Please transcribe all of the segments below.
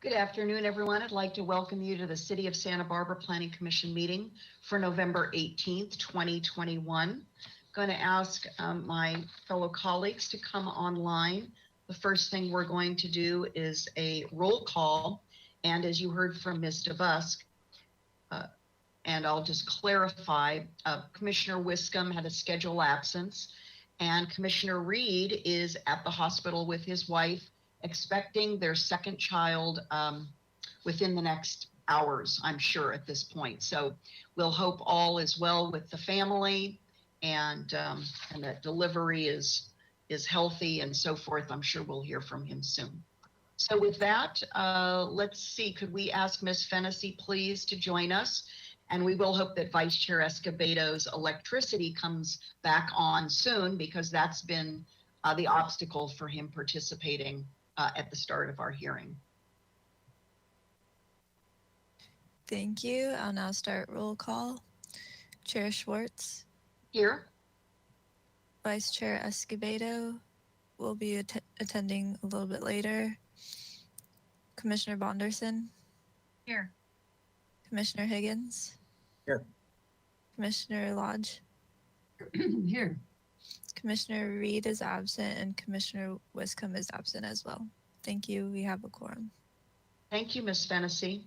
Good afternoon, everyone. I'd like to welcome you to the City of Santa Barbara Planning Commission meeting for November 18th, 2021. Going to ask my fellow colleagues to come online. The first thing we're going to do is a roll call. And as you heard from Ms. DeBusk, and I'll just clarify, Commissioner Wiscombe had a schedule absence, and Commissioner Reed is at the hospital with his wife, expecting their second child within the next hours, I'm sure, at this point. So we'll hope all is well with the family, and that delivery is healthy and so forth. I'm sure we'll hear from him soon. So with that, let's see, could we ask Ms. Fennessy please to join us? And we will hope that Vice Chair Escobedo's electricity comes back on soon, because that's been the obstacle for him participating at the start of our hearing. Thank you. I'll now start roll call. Chair Schwartz. Here. Vice Chair Escobedo will be attending a little bit later. Commissioner Bonderson. Here. Commissioner Higgins. Here. Commissioner Lodge. Here. Commissioner Reed is absent and Commissioner Wiscombe is absent as well. Thank you. We have a quorum. Thank you, Ms. Fennessy.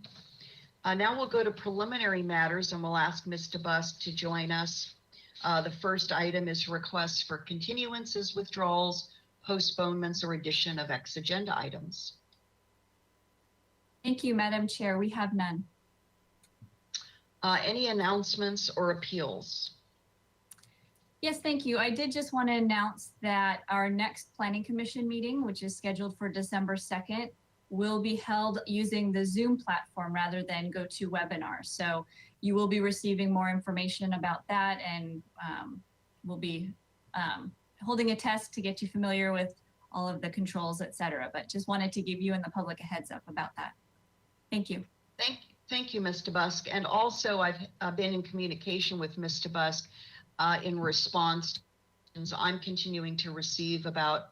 Now we'll go to preliminary matters, and we'll ask Ms. DeBusk to join us. The first item is requests for continuances, withdrawals, postponements, or addition of X agenda items. Thank you, Madam Chair. We have none. Any announcements or appeals? Yes, thank you. I did just want to announce that our next Planning Commission meeting, which is scheduled for December 2nd, will be held using the Zoom platform rather than GoToWebinar. So you will be receiving more information about that, and we'll be holding a test to get you familiar with all of the controls, et cetera. But just wanted to give you and the public a heads up about that. Thank you. Thank you, Mr. Busk. And also, I've been in communication with Mr. Busk in response. I'm continuing to receive about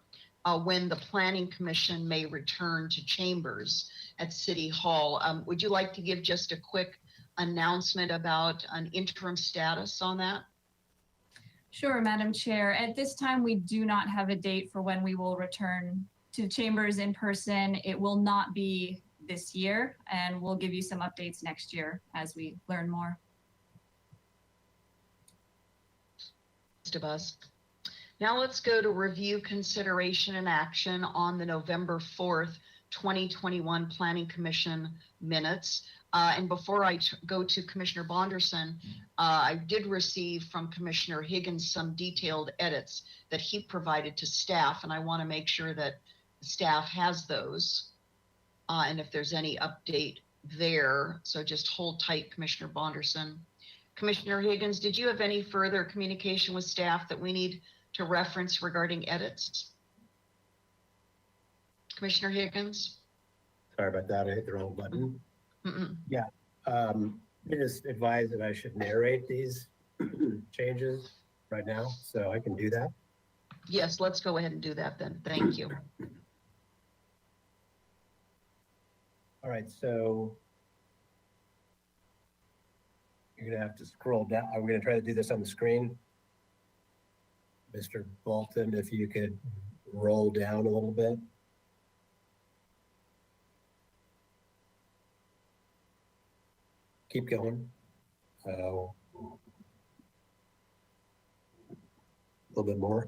when the Planning Commission may return to chambers at City Hall. Would you like to give just a quick announcement about an interim status on that? Sure, Madam Chair. At this time, we do not have a date for when we will return to chambers in person. It will not be this year, and we'll give you some updates next year as we learn more. Mr. Busk. Now let's go to review, consideration, and action on the November 4th, 2021 Planning Commission minutes. And before I go to Commissioner Bonderson, I did receive from Commissioner Higgins some detailed edits that he provided to staff, and I want to make sure that staff has those. And if there's any update there, so just hold tight, Commissioner Bonderson. Commissioner Higgins, did you have any further communication with staff that we need to reference regarding edits? Commissioner Higgins? Sorry about that, I hit the wrong button. Mm-mm. I just advised that I should narrate these changes right now, so I can do that. Yes, let's go ahead and do that then. Thank you. All right, so you're gonna have to scroll down. I'm gonna try to do this on the screen. Mr. Bolton, if you could roll down a little bit. Keep going. A little bit more.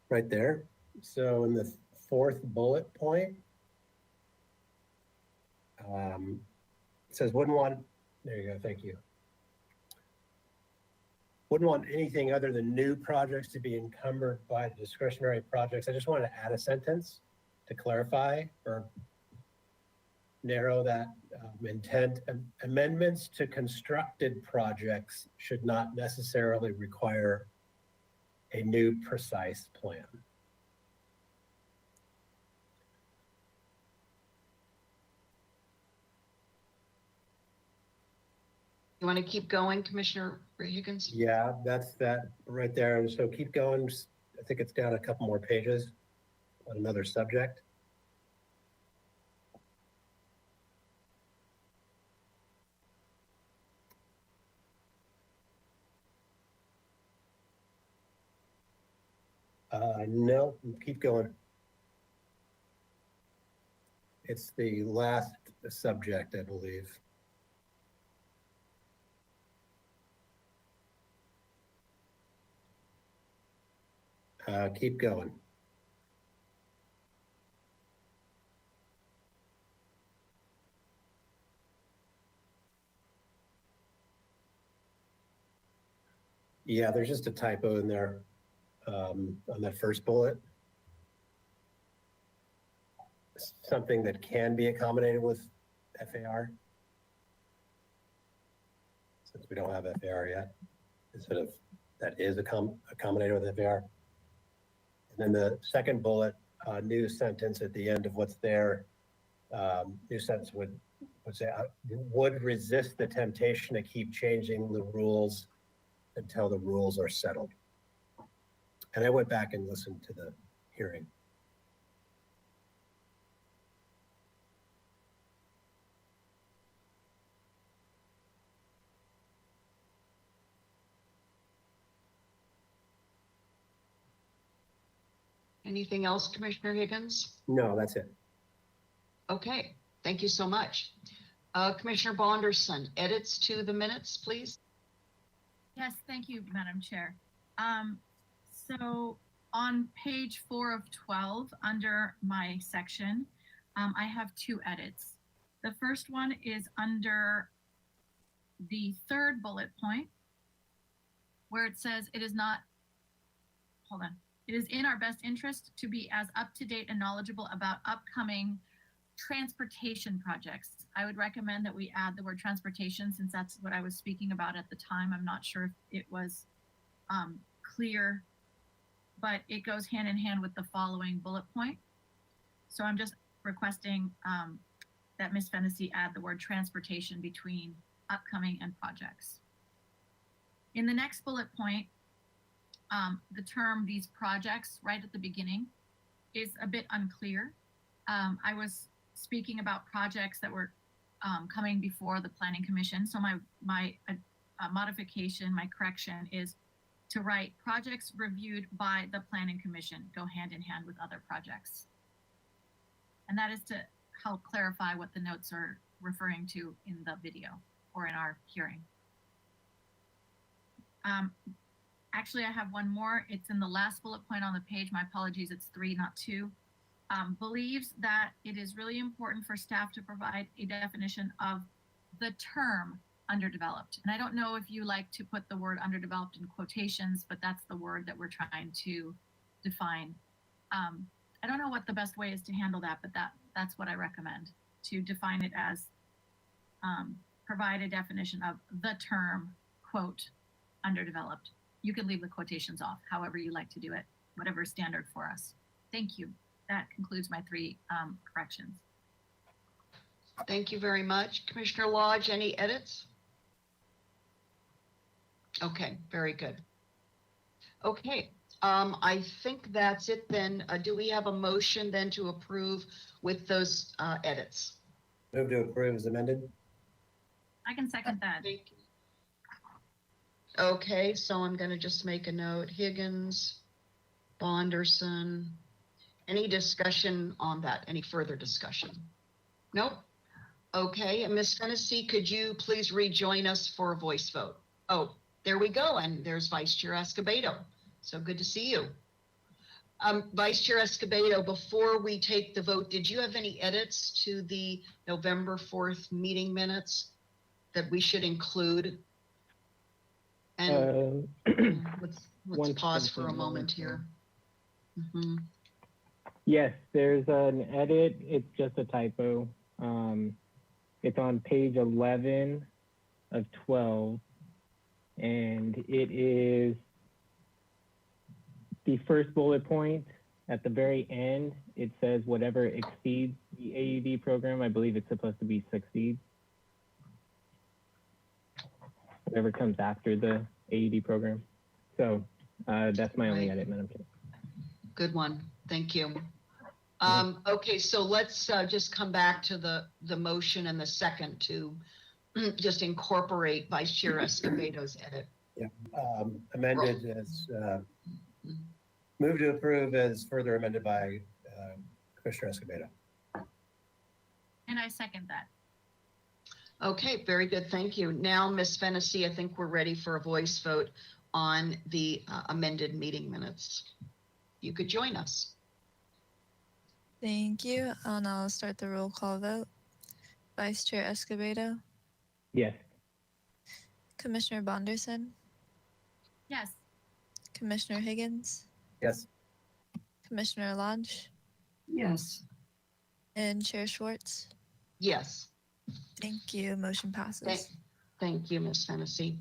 Right there. So in the fourth bullet point, it says wouldn't want, there you go, thank you. Wouldn't want anything other than new projects to be encumbered by discretionary projects. I just wanted to add a sentence to clarify or narrow that intent. Amendments to constructed projects should not necessarily require a new precise plan. You want to keep going, Commissioner Higgins? Yeah, that's that right there. And so keep going. I think it's down a couple more pages on another subject. No, keep going. It's the last subject, I believe. Keep going. Yeah, there's just a typo in there on that first bullet. Something that can be accommodated with FAR. Since we don't have FAR yet, instead of that is accommodated with FAR. And then the second bullet, new sentence at the end of what's there, new sentence would say, would resist the temptation to keep changing the rules until the rules are settled. And I went back and listened to the hearing. Anything else, Commissioner Higgins? No, that's it. Okay, thank you so much. Commissioner Bonderson, edits to the minutes, please. Yes, thank you, Madam Chair. So on page 4 of 12, under my section, I have 2 edits. The first one is under the third bullet point, where it says it is not, hold on. It is in our best interest to be as up-to-date and knowledgeable about upcoming transportation projects. I would recommend that we add the word transportation, since that's what I was speaking about at the time. I'm not sure if it was clear, but it goes hand in hand with the following bullet point. So I'm just requesting that Ms. Fennessy add the word transportation between upcoming and projects. In the next bullet point, the term these projects right at the beginning is a bit unclear. I was speaking about projects that were coming before the Planning Commission. So my modification, my correction is to write projects reviewed by the Planning Commission go hand in hand with other projects. And that is to help clarify what the notes are referring to in the video or in our hearing. Actually, I have one more. It's in the last bullet point on the page. My apologies, it's 3, not 2. Believes that it is really important for staff to provide a definition of the term underdeveloped. And I don't know if you like to put the word underdeveloped in quotations, but that's the word that we're trying to define. I don't know what the best way is to handle that, but that's what I recommend, to define it as provide a definition of the term, quote, underdeveloped. You can leave the quotations off, however you like to do it, whatever is standard for us. Thank you. That concludes my 3 corrections. Thank you very much. Commissioner Lodge, any edits? Okay, very good. Okay, I think that's it then. Do we have a motion then to approve with those edits? Move to approve as amended. I can second that. Thank you. Okay, so I'm going to just make a note. Higgins, Bonderson. Any discussion on that? Any further discussion? Nope. Okay, and Ms. Fennessy, could you please rejoin us for a voice vote? Oh, there we go. And there's Vice Chair Escobedo. So good to see you. Vice Chair Escobedo, before we take the vote, did you have any edits to the November 4th meeting minutes that we should include? And let's pause for a moment here. Mm-hmm. Yes, there's an edit. It's just a typo. It's on page 11 of 12, and it is the first bullet point at the very end. It says whatever exceeds the AUD program. I believe it's supposed to be succeeds. Whatever comes after the AUD program. So that's my only edit, Madam Chair. Good one. Thank you. Okay, so let's just come back to the motion and the second to just incorporate Vice Chair Escobedo's edit. Yeah, amended as move to approve as further amended by Commissioner Escobedo. And I second that. Okay, very good. Thank you. Now, Ms. Fennessy, I think we're ready for a voice vote on the amended meeting minutes. You could join us. Thank you. And I'll start the roll call vote. Vice Chair Escobedo, Yes. Commissioner Bonderson, Yes. Commissioner Higgins, Yes. Commissioner Lodge, Yes. and Chair Schwartz. Yes. Thank you. Motion passes. Thank you, Ms. Fennessy.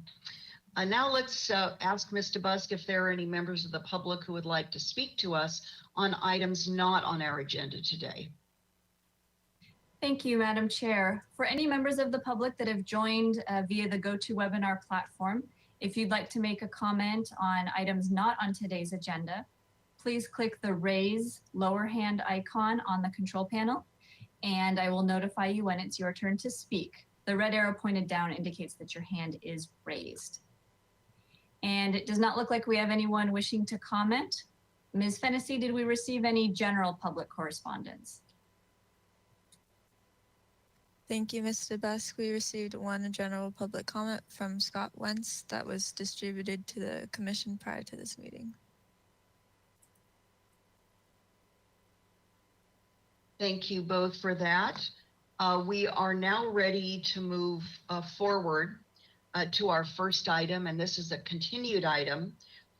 Now let's ask Mr. Busk if there are any members of the public who would like to speak to us on items not on our agenda today. Thank you, Madam Chair. For any members of the public that have joined via the GoToWebinar platform, if you'd like to make a comment on items not on today's agenda, please click the raise lower hand icon on the control panel, and I will notify you when it's your turn to speak. The red arrow pointed down indicates that your hand is raised. And it does not look like we have anyone wishing to comment. Ms. Fennessy, did we receive any general public correspondence? Thank you, Mr. Busk. We received one general public comment from Scott Wentz that was distributed to the commission prior to this meeting. Thank you both for that. We are now ready to move forward to our first item, and this is a continued item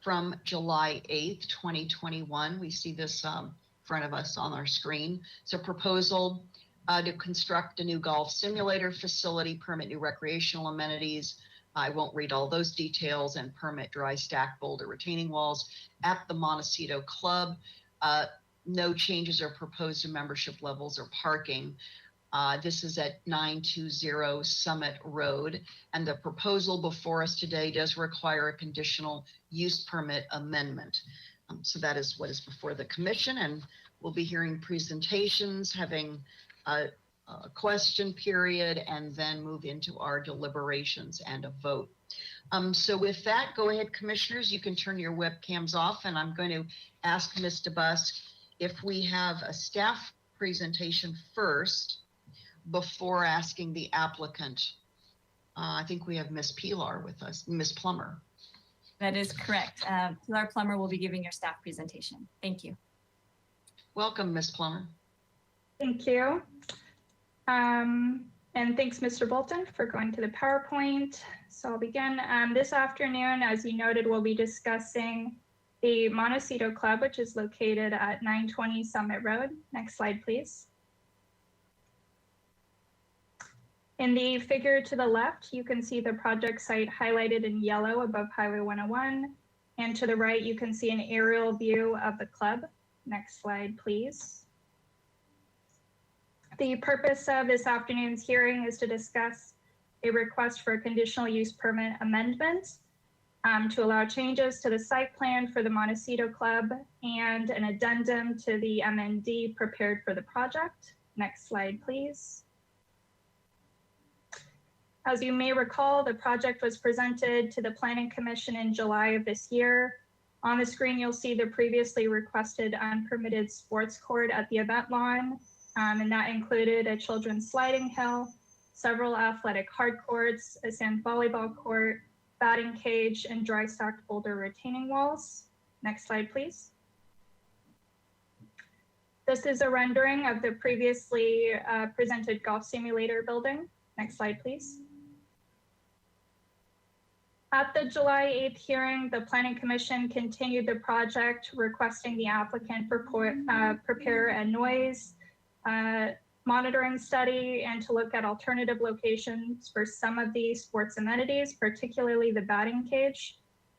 from July 8th, 2021. We see this in front of us on our screen. It's a proposal to construct a new golf simulator facility, permit new recreational amenities. I won't read all those details, and permit dry stack boulder retaining walls at the Montecito Club. No changes are proposed to membership levels or parking. This is at 920 Summit Road, and the proposal before us today does require a conditional use permit amendment. So that is what is before the commission, and we'll be hearing presentations, having a question period, and then move into our deliberations and a vote. So with that, go ahead, commissioners, you can turn your webcams off, and I'm going to ask Ms. DeBusk if we have a staff presentation first before asking the applicant. I think we have Ms. Pilar with us, Ms. Plummer. That is correct. Pilar Plummer will be giving your staff presentation. Thank you. Welcome, Ms. Plummer. Thank you. And thanks, Mr. Bolton, for going to the PowerPoint. So I'll begin. This afternoon, as you noted, we'll be discussing the Montecito Club, which is located at 920 Summit Road. Next slide, please. In the figure to the left, you can see the project site highlighted in yellow above Highway 101. And to the right, you can see an aerial view of the club. Next slide, please. The purpose of this afternoon's hearing is to discuss a request for a conditional use permit amendment to allow changes to the site plan for the Montecito Club and an addendum to the MND prepared for the project. Next slide, please. As you may recall, the project was presented to the Planning Commission in July of this year. On the screen, you'll see the previously requested unpermitted sports court at the event lawn, and that included a children's sliding hill, several athletic hard courts, a sand volleyball court, batting cage, and dry stacked boulder retaining walls. Next slide, please. This is a rendering of the previously presented golf simulator building. Next slide, please. At the July 8th hearing, the Planning Commission continued the project, requesting the applicant prepare a noise monitoring study and to look at alternative locations for some of the sports amenities, particularly the batting cage.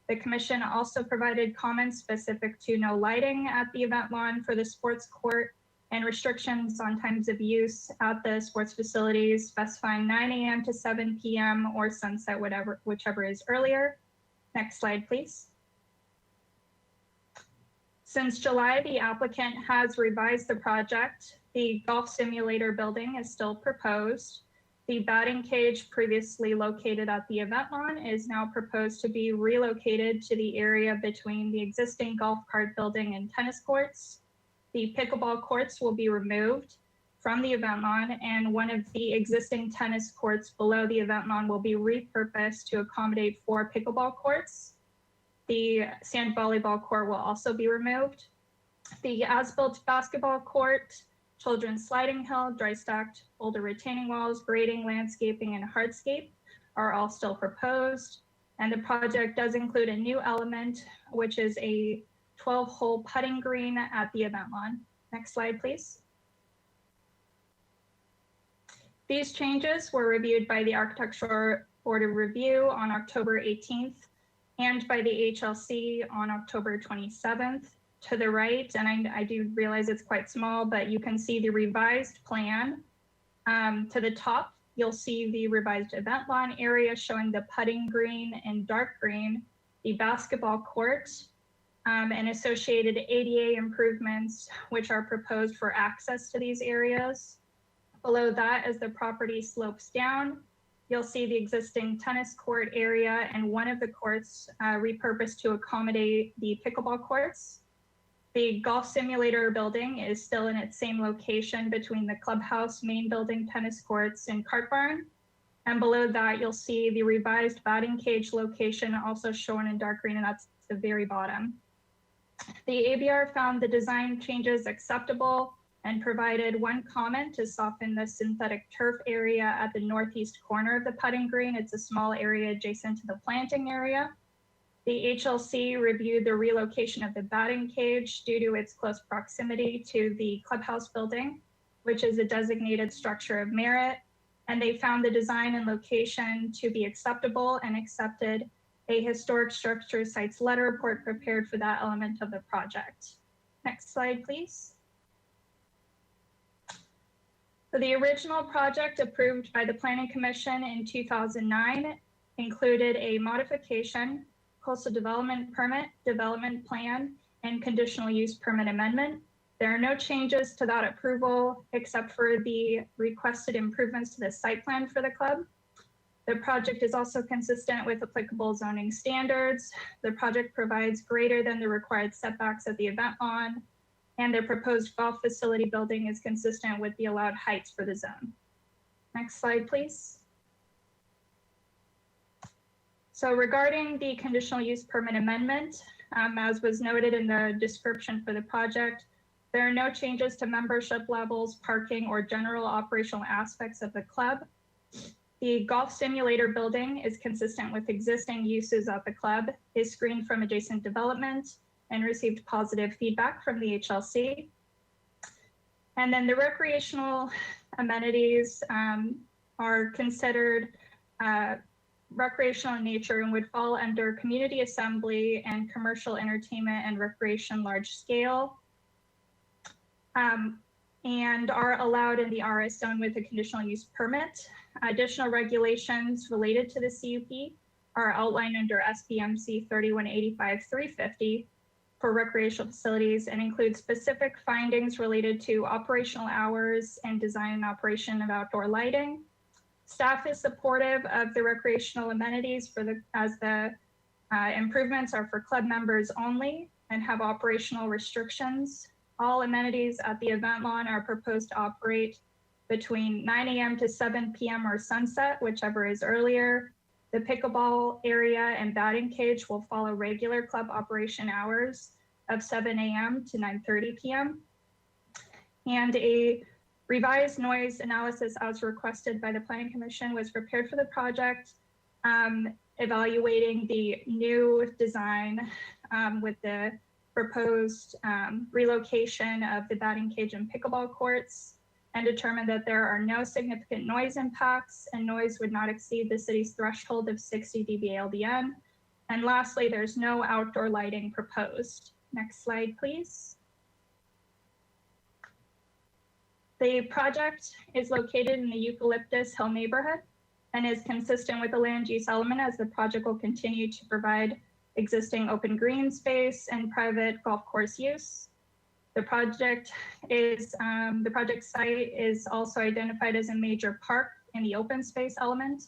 The commission also provided comments specific to no lighting at the event lawn for the sports court and restrictions on times of use at the sports facilities, specifying 9 a.m. to 7 p.m. or sunset, whichever is earlier. Next slide, please. Since July, the applicant has revised the project. The golf simulator building is still proposed. The batting cage previously located at the event lawn is now proposed to be relocated to the area between the existing golf cart building and tennis courts. The pickleball courts will be removed from the event lawn, and one of the existing tennis courts below the event lawn will be repurposed to accommodate 4 pickleball courts. The sand volleyball court will also be removed. The as-built basketball court, children's sliding hill, dry stacked boulder retaining walls, grading, landscaping, and hardscape are all still proposed. And the project does include a new element, which is a 12-hole putting green at the event lawn. Next slide, please. These changes were reviewed by the Architectural Board of Review on October 18th and by the HLC on October 27th. To the right, and I do realize it's quite small, but you can see the revised plan. To the top, you'll see the revised event lawn area showing the putting green in dark green, the basketball court, and associated ADA improvements, which are proposed for access to these areas. Below that, as the property slopes down, you'll see the existing tennis court area and one of the courts repurposed to accommodate the pickleball courts. The golf simulator building is still in its same location between the clubhouse, main building, tennis courts, and cart barn. And below that, you'll see the revised batting cage location also shown in dark green, and that's the very bottom. The ABR found the design changes acceptable and provided one comment to soften the synthetic turf area at the northeast corner of the putting green. It's a small area adjacent to the planting area. The HLC reviewed the relocation of the batting cage due to its close proximity to the clubhouse building, which is a designated structure of merit. And they found the design and location to be acceptable and accepted a historic structure sites letter report prepared for that element of the project. Next slide, please. So the original project approved by the Planning Commission in 2009 included a modification, coastal development permit, development plan, and conditional use permit amendment. There are no changes to that approval except for the requested improvements to the site plan for the club. The project is also consistent with applicable zoning standards. The project provides greater than the required setbacks at the event lawn, and the proposed golf facility building is consistent with the allowed heights for the zone. Next slide, please. So regarding the conditional use permit amendment, as was noted in the description for the project, there are no changes to membership levels, parking, or general operational aspects of the club. The golf simulator building is consistent with existing uses of the club, is screened from adjacent development, and received positive feedback from the HLC. And then the recreational amenities are considered recreational in nature and would fall under community assembly and commercial entertainment and recreation large scale, and are allowed in the RS zone with a conditional use permit. Additional regulations related to the CUP are outlined under SPMC 3185-350 for recreational facilities and include specific findings related to operational hours and design and operation of outdoor lighting. Staff is supportive of the recreational amenities as the improvements are for club members only and have operational restrictions. All amenities at the event lawn are proposed to operate between 9 a.m. to 7 p.m. or sunset, whichever is earlier. The pickleball area and batting cage will follow regular club operation hours of 7 a.m. to 9:30 p.m. And a revised noise analysis as requested by the Planning Commission was prepared for the project, evaluating the new design with the proposed relocation of the batting cage and pickleball courts, and determined that there are no significant noise impacts and noise would not exceed the city's threshold of 60 dBA LDN. And lastly, there's no outdoor lighting proposed. Next slide, please. The project is located in the Eucalyptus Hill neighborhood and is consistent with the land use element as the project will continue to provide existing open green space and private golf course use. The project site is also identified as a major park in the open space element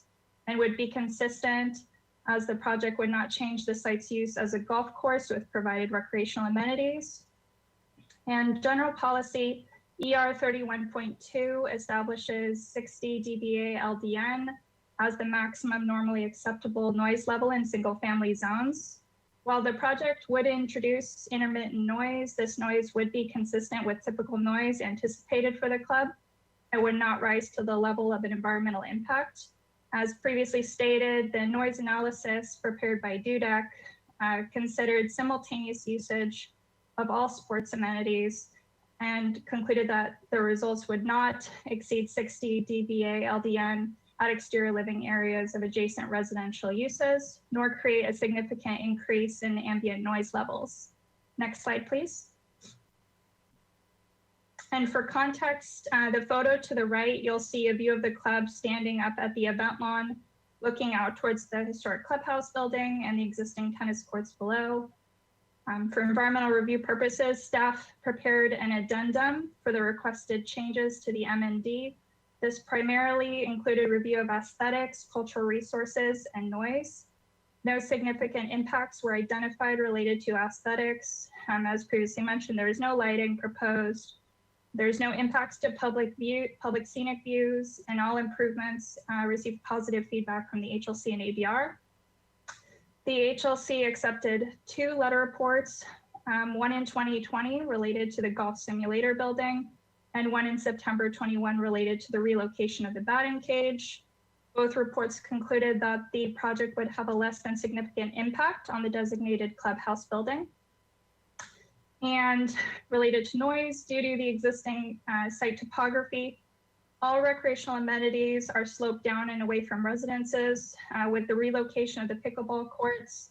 and would be consistent as the project would not change the site's use as a golf course with provided recreational amenities. And general policy ER 31.2 establishes 60 dBA LDN as the maximum normally acceptable noise level in single family zones. While the project would introduce intermittent noise, this noise would be consistent with typical noise anticipated for the club and would not rise to the level of an environmental impact. As previously stated, the noise analysis prepared by DUDEC considered simultaneous usage of all sports amenities and concluded that the results would not exceed 60 dBA LDN at exterior living areas of adjacent residential uses, nor create a significant increase in ambient noise levels. Next slide, please. And for context, the photo to the right, you'll see a view of the club standing up at the event lawn, looking out towards the historic clubhouse building and the existing tennis courts below. For environmental review purposes, staff prepared an addendum for the requested changes to the MND. This primarily included review of aesthetics, cultural resources, and noise. No significant impacts were identified related to aesthetics. As previously mentioned, there is no lighting proposed. There's no impacts to public scenic views, and all improvements received positive feedback from the HLC and ABR. The HLC accepted 2 letter reports, one in 2020 related to the golf simulator building, and one in September 21 related to the relocation of the batting cage. Both reports concluded that the project would have a less than significant impact on the designated clubhouse building. And related to noise, due to the existing site topography, all recreational amenities are sloped down and away from residences. With the relocation of the pickleball courts,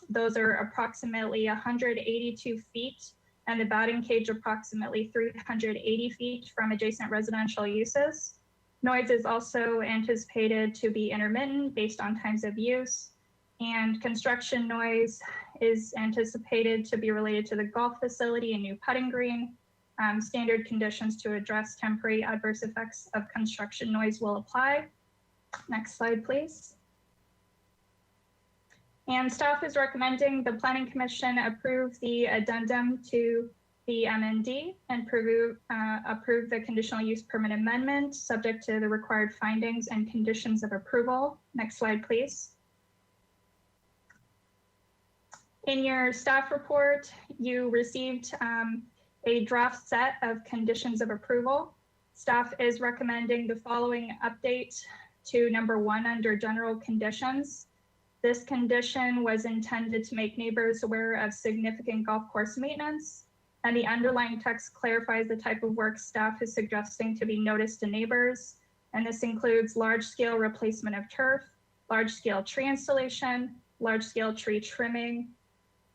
those are approximately 182 feet and the batting cage approximately 380 feet from adjacent residential uses. Noise is also anticipated to be intermittent based on times of use, and construction noise is anticipated to be related to the golf facility and new putting green. Standard conditions to address temporary adverse effects of construction noise will apply. Next slide, please. And staff is recommending the Planning Commission approve the addendum to the MND and approve the conditional use permit amendment subject to the required findings and conditions of approval. Next slide, please. In your staff report, you received a draft set of conditions of approval. Staff is recommending the following update to number 1 under general conditions. This condition was intended to make neighbors aware of significant golf course maintenance, and the underlying text clarifies the type of work staff is suggesting to be noticed to neighbors. And this includes large-scale replacement of turf, large-scale tree installation, large-scale tree trimming.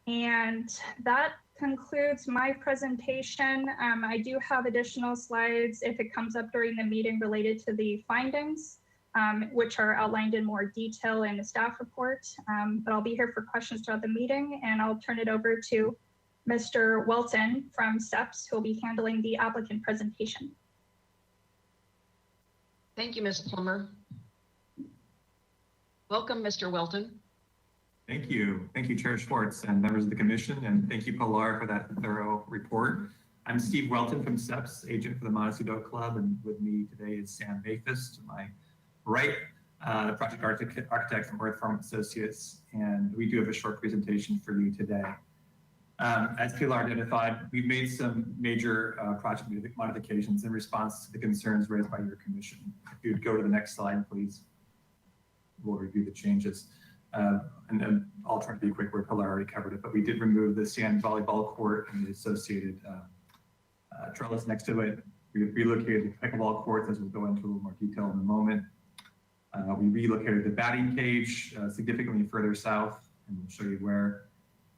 And that concludes my presentation. I do have additional slides if it comes up during the meeting related to the findings, which are outlined in more detail in the staff report. But I'll be here for questions throughout the meeting, and I'll turn it over to Mr. Welton from STEPS, who will be handling the applicant presentation. Thank you, Ms. Plummer. Welcome, Mr. Welton. Thank you. Thank you, Chair Schwartz and members of the commission. And thank you, Pilar, for that thorough report. I'm Steve Welton from STEPS, agent for the Montecito Club. And with me today is Sam Mathis to my right, the project architect from Earth Farm Associates. And we do have a short presentation for you today. As Pilar identified, we've made some major project modifications in response to the concerns raised by your commission. If you would go to the next slide, please. We'll review the changes. And then I'll try to be quick where Pilar already covered it, but we did remove the sand volleyball court and the associated trellis next to it. We relocated the pickleball courts, as we'll go into a little more detail in a moment. We relocated the batting cage significantly further south, and we'll show you where,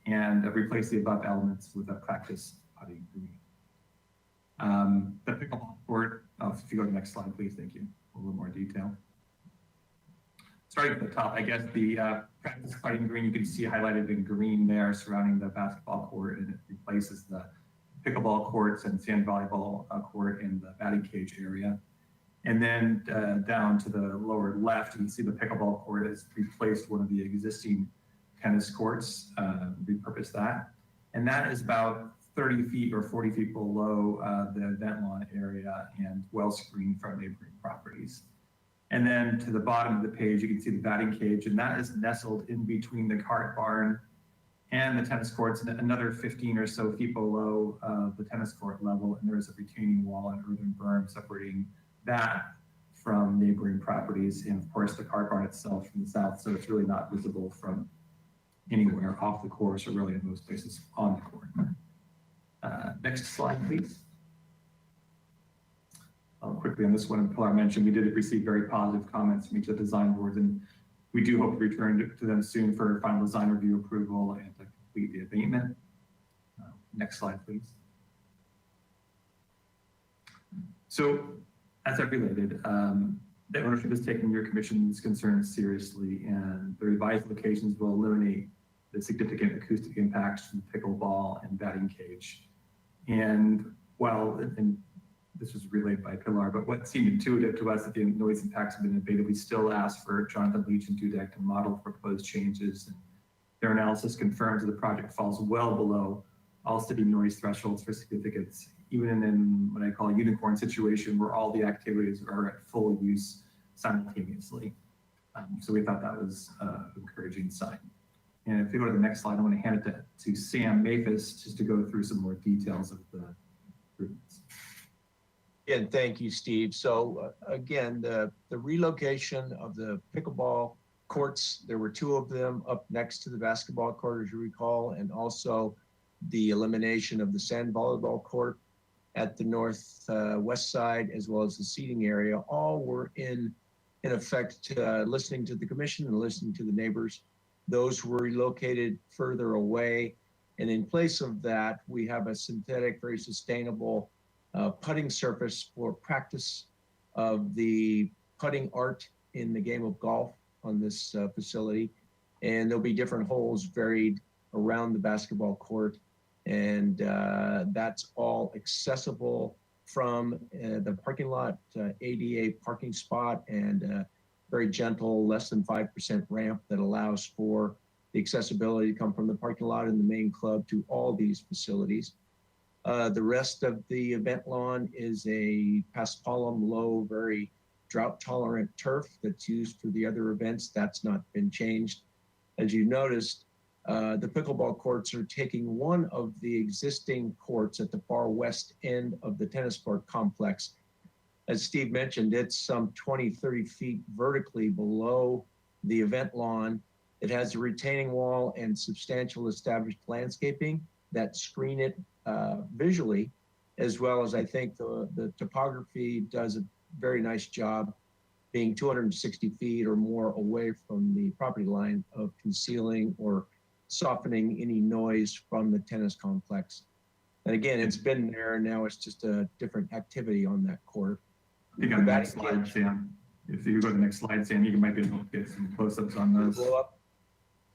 and replaced the above elements with a practice putting green. The pickleball court, if you go to the next slide, please, thank you. A little more detail. Starting at the top, I guess the practice putting green, you can see highlighted in green there surrounding the basketball court, and it replaces the pickleball courts and sand volleyball court in the batting cage area. And then down to the lower left, you can see the pickleball court has replaced one of the existing tennis courts, repurposed that. And that is about 30 feet or 40 feet below the event lawn area and well screened from neighboring properties. And then to the bottom of the page, you can see the batting cage, and that is nestled in between the cart barn and the tennis courts, and another 15 or so feet below the tennis court level. And there is a retaining wall and earthen berm separating that from neighboring properties, and of course the cart barn itself from the south, so it's really not visible from anywhere off the course, or really in most places on the court. Next slide, please. Quickly on this one, Pilar mentioned we did receive very positive comments from each of the design boards, and we do hope to return to them soon for final design review approval and to complete the abatement. Next slide, please. So, as I related, the ownership is taking your commission's concerns seriously, and the revised locations will eliminate the significant acoustic impacts from the pickleball and batting cage. And while, and this was relayed by Pilar, but what seemed intuitive to us that the noise impacts have been abated, we still asked for Jonathan Leach and Dudek to model proposed changes. And their analysis confirms that the project falls well below all city noise thresholds for significance, even in what I call a unicorn situation where all the activities are at full use simultaneously. So we thought that was an encouraging sign. And if you go to the next slide, I want to hand it to Sam Mathis just to go through some more details of the improvements. Again, thank you, Steve. So again, the relocation of the pickleball courts, there were 2 of them up next to the basketball court, as you recall, and also the elimination of the sand volleyball court at the northwest side, as well as the seating area, all were in effect listening to the commission and listening to the neighbors. Those were relocated further away, And in place of that, we have a synthetic, very sustainable putting surface for practice of the putting art in the game of golf on this facility. And there'll be different holes varied around the basketball court. And that's all accessible from the parking lot, ADA parking spot, and a very gentle, less than 5% ramp that allows for the accessibility to come from the parking lot and the main club to all these facilities. The rest of the event lawn is a paspalum low, very drought tolerant turf that's used for the other events. That's not been changed. As you noticed, the pickleball courts are taking one of the existing courts at the far west end of the tennis court complex. As Steve mentioned, it's some 20, 30 feet vertically below the event lawn. It has a retaining wall and substantial established landscaping that screen it visually, as well as I think the topography does a very nice job being 260 feet or more away from the property line of concealing or softening any noise from the tennis complex. And again, it's been there, now it's just a different activity on that court. I think on the next slide, Sam, if you go to the next slide, Sam, you might be able to get some close-ups on those. Blow up.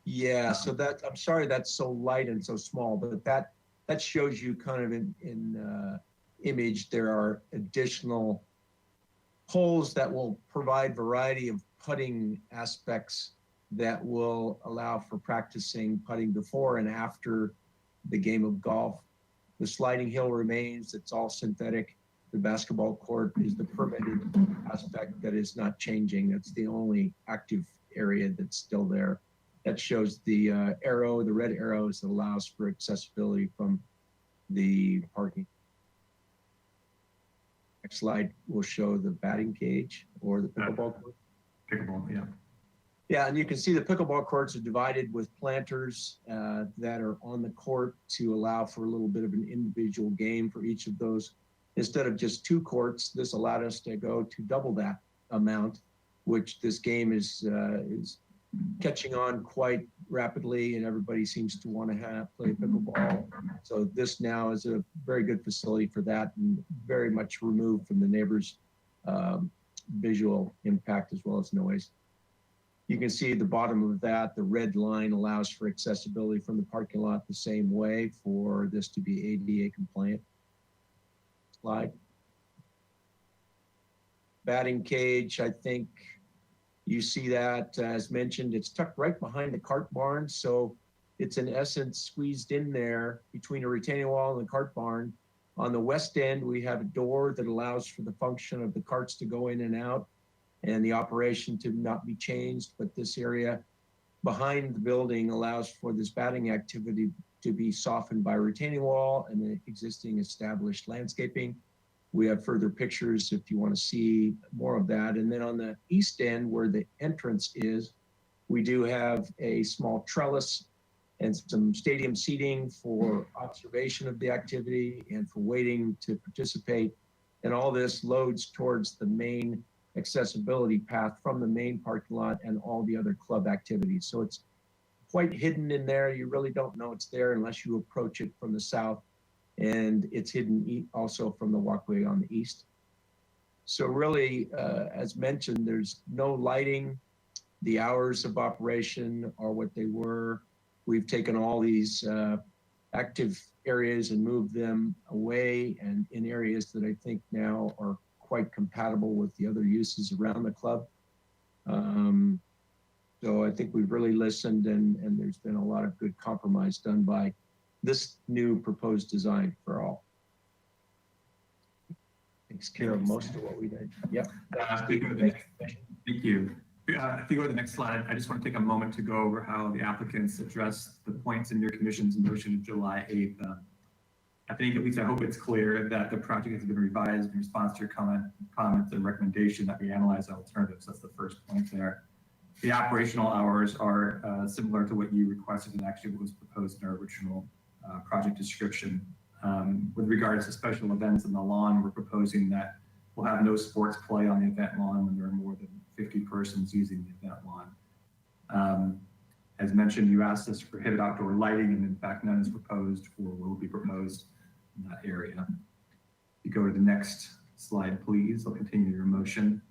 Yeah, so that, I'm sorry that's so light and so small, but that shows you kind of in image, there are additional holes that will provide variety of putting aspects that will allow for practicing putting before and after the game of golf. The sliding hill remains, it's all synthetic. The basketball court is the permitted aspect that is not changing. That's the only active area that's still there. That shows the arrow, the red arrows that allows for accessibility from the parking. Next slide will show the batting cage or the pickleball court. Pickleball, yeah. Yeah, and you can see the pickleball courts are divided with planters that are on the court to allow for a little bit of an individual game for each of those. Instead of just 2 courts, this allowed us to go to double that amount, which this game is catching on quite rapidly, and everybody seems to want to play pickleball. So this now is a very good facility for that, and very much removed from the neighbors' visual impact as well as noise. You can see at the bottom of that, the red line allows for accessibility from the parking lot the same way for this to be ADA compliant. Slide. Batting cage, I think you see that as mentioned, it's tucked right behind the cart barn. So it's in essence squeezed in there between a retaining wall and the cart barn. On the west end, we have a door that allows for the function of the carts to go in and out and the operation to not be changed. But this area behind the building allows for this batting activity to be softened by a retaining wall and the existing established landscaping. We have further pictures if you want to see more of that. And then on the east end where the entrance is, we do have a small trellis and some stadium seating for observation of the activity and for waiting to participate. And all this loads towards the main accessibility path from the main parking lot and all the other club activities. So it's quite hidden in there. You really don't know it's there unless you approach it from the south. And it's hidden also from the walkway on the east. So really, as mentioned, there's no lighting. The hours of operation are what they were. We've taken all these active areas and moved them away and in areas that I think now are quite compatible with the other uses around the club. So I think we've really listened and there's been a lot of good compromise done by this new proposed design for all. Takes care of most of what we did. Yep. Thank you. If you go to the next slide, I just want to take a moment to go over how the applicants address the points in your commission's motion of July 8th. I think, at least I hope it's clear that the project has been revised in response to your comments and recommendation that we analyze alternatives. That's the first point there. The operational hours are similar to what you requested and actually what was proposed in our original project description. With regards to special events in the lawn, we're proposing that we'll have no sports play on the event lawn when there are more than 50 persons using the event lawn. As mentioned, you asked us to prohibit outdoor lighting, and in fact, none is proposed or will be proposed in that area. You go to the next slide, please. I'll continue your motion.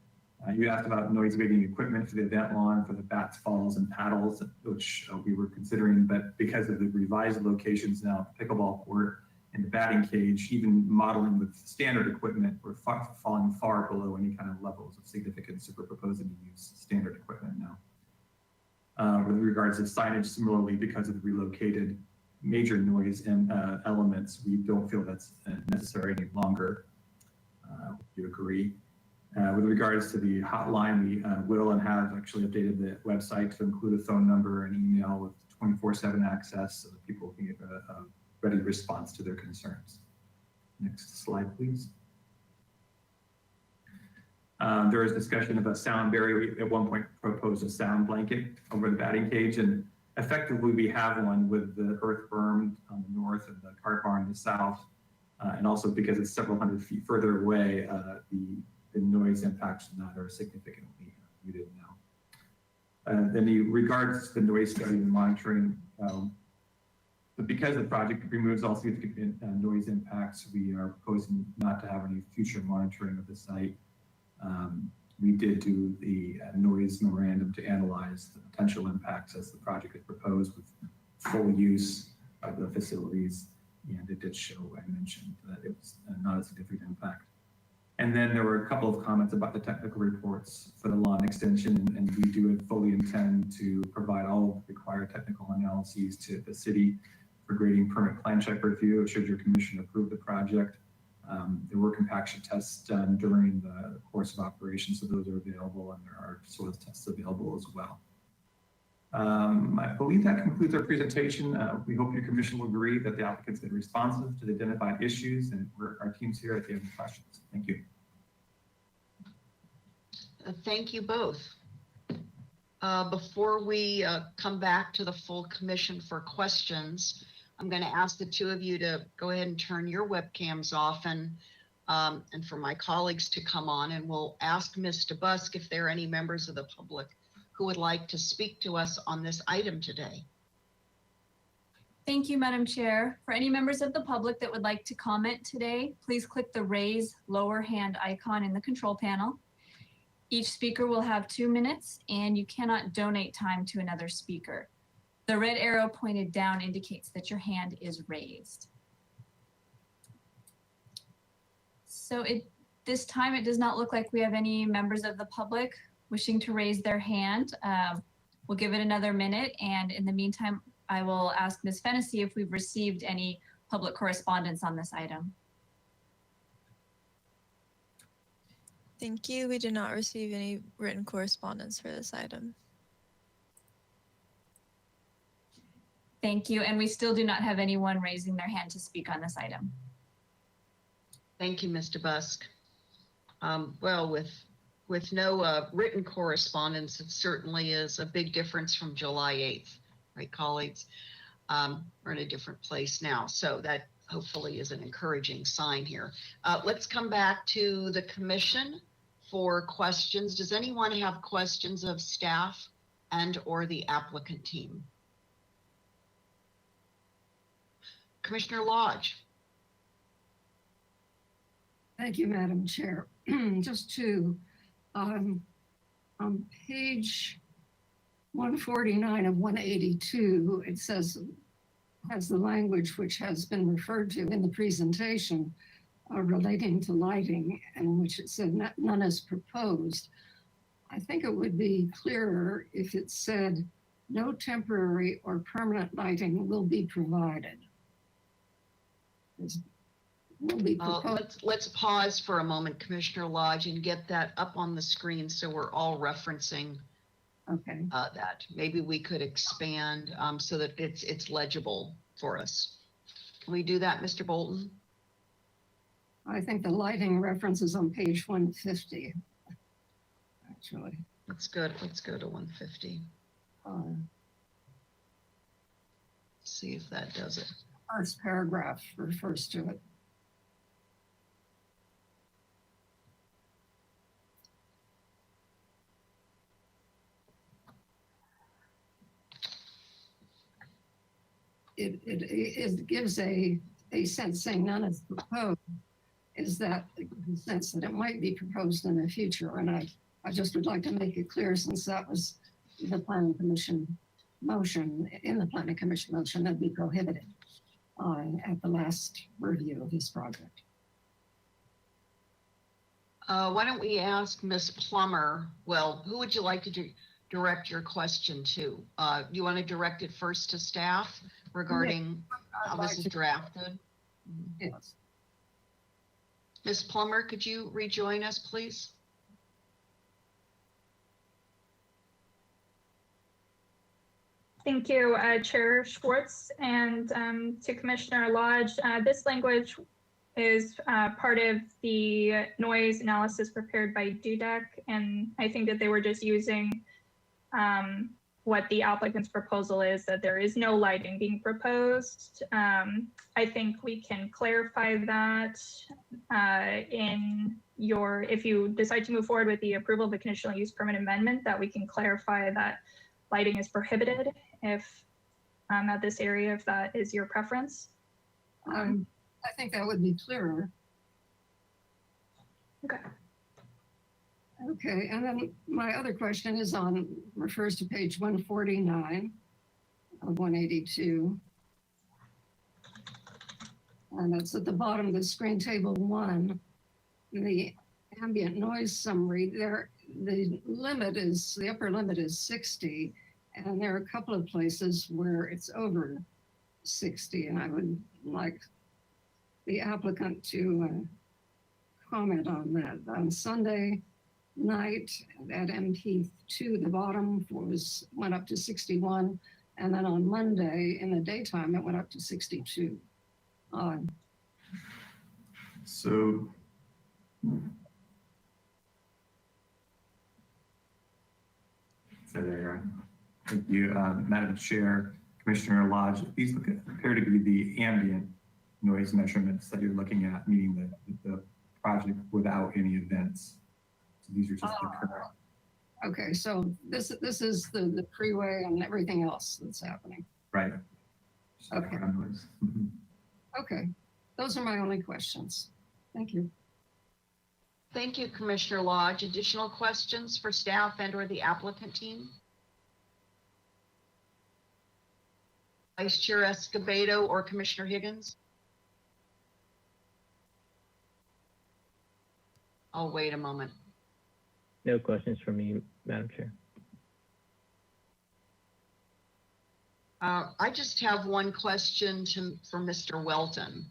You asked about noise abating equipment for the event lawn, for the bats, falls, and paddles, which we were considering, but because of the revised locations now, the pickleball court and the batting cage, even modeling with standard equipment, we're falling far below any kind of levels of significance if we're proposing to use standard equipment now. With regards to signage, similarly, because of the relocated major noise and elements, we don't feel that's necessary any longer. You agree? With regards to the hotline, we will and have actually updated the website to include a phone number and email with 24/7 access so that people can get a ready response to their concerns. Next slide, please. There is discussion of a sound barrier. We at one point proposed a sound blanket over the batting cage, and effectively we have one with the earth berm on the north and the cart barn on the south. And also because it's several hundred feet further away, the noise impacts from that are significantly muted now. Then in regards to the noise study and monitoring, but because the project removes all significant noise impacts, we are proposing not to have any future monitoring of the site. We did do the noise memorandum to analyze the potential impacts as the project is proposed with full use of the facilities, and it did show, I mentioned, that it was not a significant impact. And then there were a couple of comments about the technical reports for the lawn extension, and we do fully intend to provide all required technical analyses to the city for grading permit plan check review should your commission approve the project. There were compaction tests done during the course of operation, so those are available, and there are soil tests available as well. I believe that concludes our presentation. We hope your commission will agree that the applicant's been responsive to the identified issues, and our team's here if you have any questions. Thank you. Thank you both. Before we come back to the full commission for questions, I'm going to ask the two of you to go ahead and turn your webcams off, and for my colleagues to come on, and we'll ask Ms. DeBusk if there are any members of the public who would like to speak to us on this item today. Thank you, Madam Chair. For any members of the public that would like to comment today, please click the raise lower hand icon in the control panel. Each speaker will have 2 minutes, and you cannot donate time to another speaker. The red arrow pointed down indicates that your hand is raised. So this time it does not look like we have any members of the public wishing to raise their hand. We'll give it another minute, and in the meantime, I will ask Ms. Fennessy if we've received any public correspondence on this item. Thank you. We did not receive any written correspondence for this item. Thank you, and we still do not have anyone raising their hand to speak on this item. Thank you, Mr. Busk. Well, with no written correspondence, it certainly is a big difference from July 8th, right, colleagues? We're in a different place now, so that hopefully is an encouraging sign here. Let's come back to the commission for questions. Does anyone have questions of staff and or the applicant team? Commissioner Lodge. Thank you, Madam Chair. Just to, on page 149 of 182, it says, has the language which has been referred to in the presentation relating to lighting, and which it said none is proposed. I think it would be clearer if it said no temporary or permanent lighting will be provided. Will be Let's pause for a moment, Commissioner Lodge, and get that up on the screen so we're all referencing that. Maybe we could expand so that it's legible for us. Can we do that, Mr. Bolton? I think the lighting reference is on page 150, actually. Let's go to 150. See if that does it. First paragraph refers to it. it gives a sense saying none is proposed. Is that the sense that it might be proposed in the future? And I just would like to make it clear, since that was the planning commission motion, in the planning commission motion, that'd be prohibited at the last review of this project. Why don't we ask Ms. Plummer? Well, who would you like to direct your question to? Do you want to direct it first to staff regarding how this is drafted? Yes. Ms. Plummer, could you rejoin us, please? Thank you, Chair Schwartz, and to Commissioner Lodge. This language is part of the noise analysis prepared by DUDEC, and I think that they were just using what the applicant's proposal is, that there is no lighting being proposed. I think we can clarify that if you decide to move forward with the approval of the conditional use permit amendment, that we can clarify that lighting is prohibited if at this area, if that is your preference. I think that would be clearer. Okay. Okay, and then my other question refers to page 149 of 182. And it's at the bottom of the screen, table 1, the ambient noise summary. There, the upper limit is 60, and there are a couple of places where it's over 60, and I would like the applicant to comment on that. On Sunday night at MP2, the bottom went up to 61, and then on Monday in the daytime, it went up to 62. So there you are. Thank you, Madam Chair, Commissioner Lodge. These appear to be the ambient noise measurements that you're looking at, meaning the project without any events. So these are just the current. Okay, so this is the freeway and everything else that's happening. Right. Okay. Background noise. Mhm. Okay, those are my only questions. Thank you. Thank you, Commissioner Lodge. Additional questions for staff and/or the applicant team? Vice Chair Escobedo or Commissioner Higgins? I'll wait a moment. No questions for me, Madam Chair. I just have one question for Mr. Welton.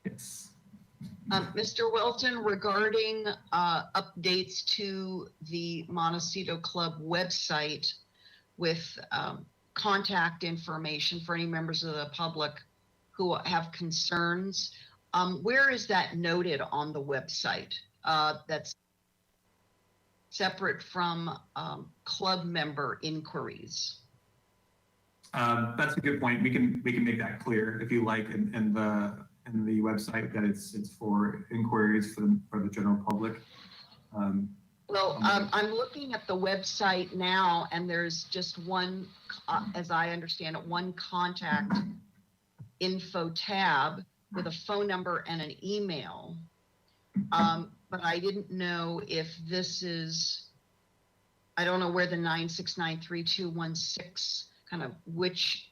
Yes. Mr. Welton, regarding updates to the Montecito Club website with contact information for any members of the public who have concerns, where is that noted on the website? That's separate from club member inquiries. That's a good point. We can make that clear if you like in the website that it's for inquiries for the general public. Well, I'm looking at the website now, and there's just one, as I understand it, one contact info tab with a phone number and an email. But I didn't know if this is, I don't know where the 9693216, kind of which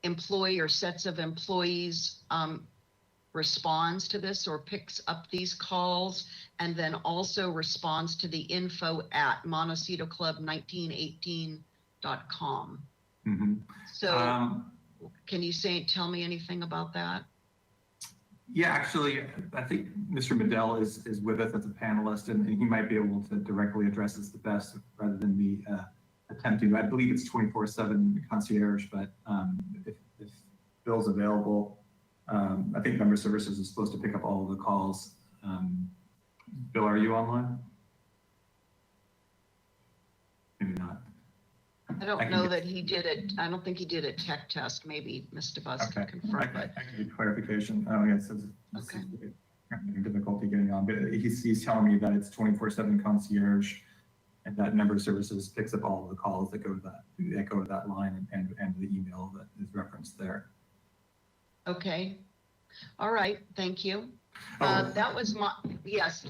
employee or sets of employees responds to this or picks up these calls, and then also responds to the info at montecitoclub1918.com. Mm-hmm. So can you tell me anything about that? Yeah, actually, I think Mr. Medell is with us as a panelist, and he might be able to directly address this the best rather than me attempting. I believe it's 24/7 concierge, but if Bill's available, I think member services is supposed to pick up all of the calls. Bill, are you online? Maybe not. I don't know that he did it. I don't think he did a tech test. Maybe Mr. Bus can confirm. I can get clarification. Oh, yes, Okay. difficulty getting on, but he's telling me that it's 24/7 concierge. And that member services picks up all of the calls that go to that line and the email that is referenced there. Okay. All right, thank you. Oh. That was my, yes,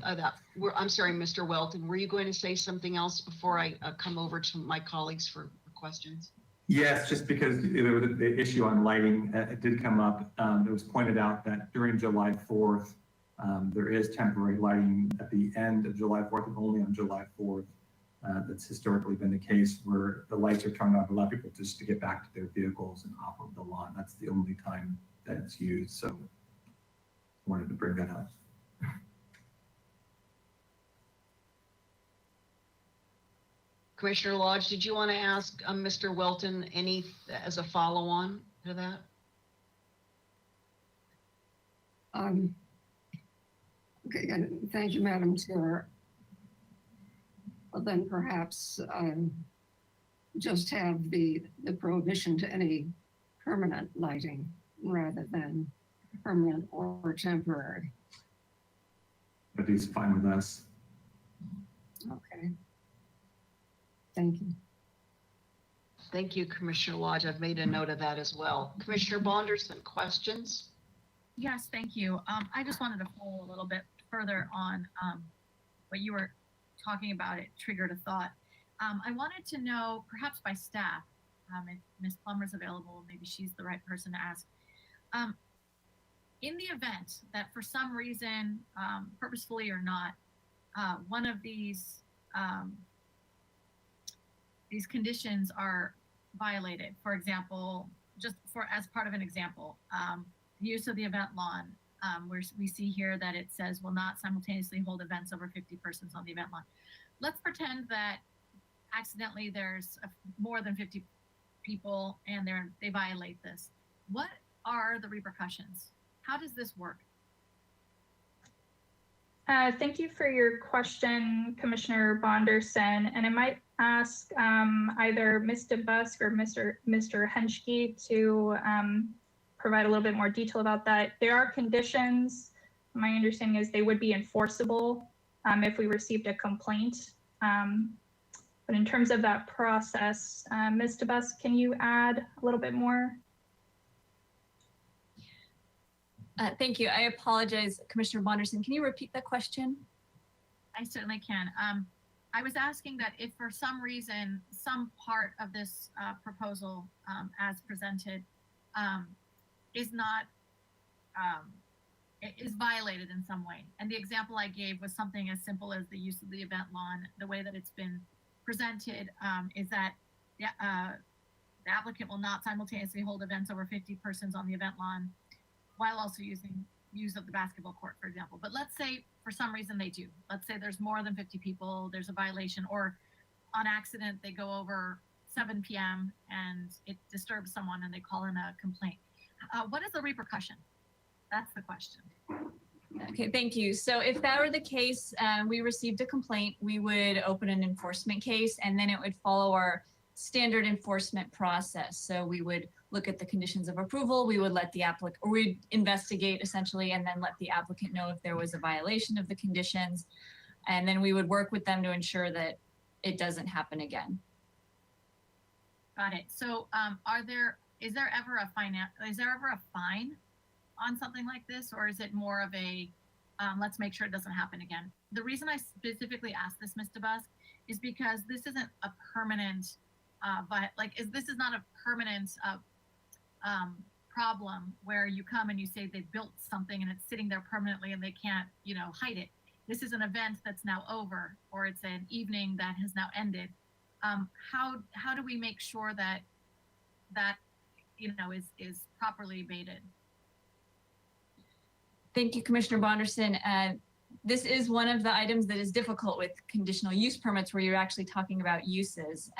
I'm sorry, Mr. Welton, were you going to say something else before I come over to my colleagues for questions? Yes, just because the issue on lighting it did come up. It was pointed out that during July 4th, there is temporary lighting at the end of July 4th and only on July 4th. That's historically been the case where the lights are turned on to allow people just to get back to their vehicles and off of the lawn. That's the only time that it's used. So wanted to bring that up. Commissioner Lodge, did you want to ask Mr. Welton any as a follow-on to that? Okay, and thank you, Madam Chair. Well, then perhaps just have the prohibition to any permanent lighting rather than permanent or temporary. But he's fine with us. Okay. Thank you. Thank you, Commissioner Lodge. I've made a note of that as well. Commissioner Bonderson, questions? Yes, thank you. I just wanted to follow a little bit further on what you were talking about. It triggered a thought. I wanted to know, perhaps by staff, if Ms. Plummer's available, maybe she's the right person to ask. In the event that for some reason, purposefully or not, one of these conditions are violated, for example, just for as part of an example, use of the event lawn, where we see here that it says will not simultaneously hold events over 50 persons on the event lawn. Let's pretend that accidentally there's more than 50 people and they violate this. What are the repercussions? How does this work? Thank you for your question, Commissioner Bonderson. And I might ask either Ms. DeBusk or Mr. Henschke to provide a little bit more detail about that. There are conditions. My understanding is they would be enforceable if we received a complaint. But in terms of that process, Ms. DeBusk, can you add a little bit more? Thank you. I apologize, Commissioner Bonderson. Can you repeat the question? I certainly can. I was asking that if for some reason, some part of this proposal as presented is not, is violated in some way. And the example I gave was something as simple as the use of the event lawn. The way that it's been presented is that the applicant will not simultaneously hold events over 50 persons on the event lawn while also using use of the basketball court, for example. But let's say for some reason they do. Let's say there's more than 50 people, there's a violation, or on accident they go over 7 p.m. and it disturbs someone and they call in a complaint. What is the repercussion? That's the question. Okay, thank you. So if that were the case, we received a complaint, we would open an enforcement case, and then it would follow our standard enforcement process. So we would look at the conditions of approval, we would let the applicant, or we'd investigate essentially, and then let the applicant know if there was a violation of the conditions. And then we would work with them to ensure that it doesn't happen again. Got it. So is there ever a fine on something like this, or is it more of a let's make sure it doesn't happen again? The reason I specifically asked this, Ms. DeBusk, is because this isn't a permanent, this is not a permanent problem where you come and you say they built something and it's sitting there permanently and they can't, hide it. This is an event that's now over, or it's an evening that has now ended. How do we make sure that is properly abated? Thank you, Commissioner Bonderson. This is one of the items that is difficult with conditional use permits where you're actually talking about uses.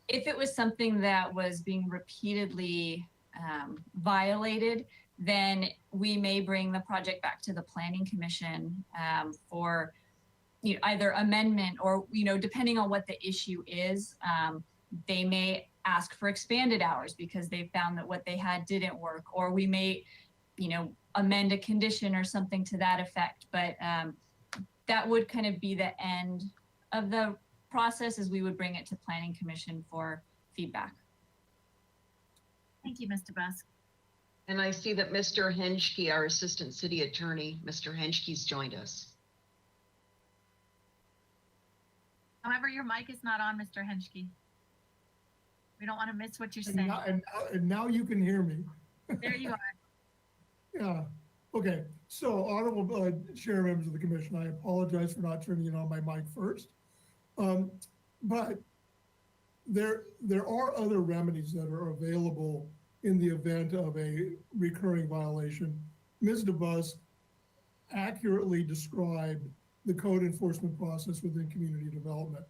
If it was something that was being repeatedly violated, then we may bring the project back to the Planning Commission for either amendment or, depending on what the issue is, they may ask for expanded hours because they found that what they had didn't work, or we may, amend a condition or something to that effect. But that would kind of be the end of the process is we would bring it to Planning Commission for feedback. Thank you, Ms. DeBusk. And I see that Mr. Henschke, our Assistant City Attorney, Mr. Henschke's joined us. However, your mic is not on, Mr. Henschke. We don't want to miss what you're And saying. now, and now you can hear me. There you are. Yeah, okay. So honorable chair, members of the commission, I apologize for not turning on my mic first. But there are other remedies that are available in the event of a recurring violation. Ms. DeBusk accurately described the code enforcement process within community development.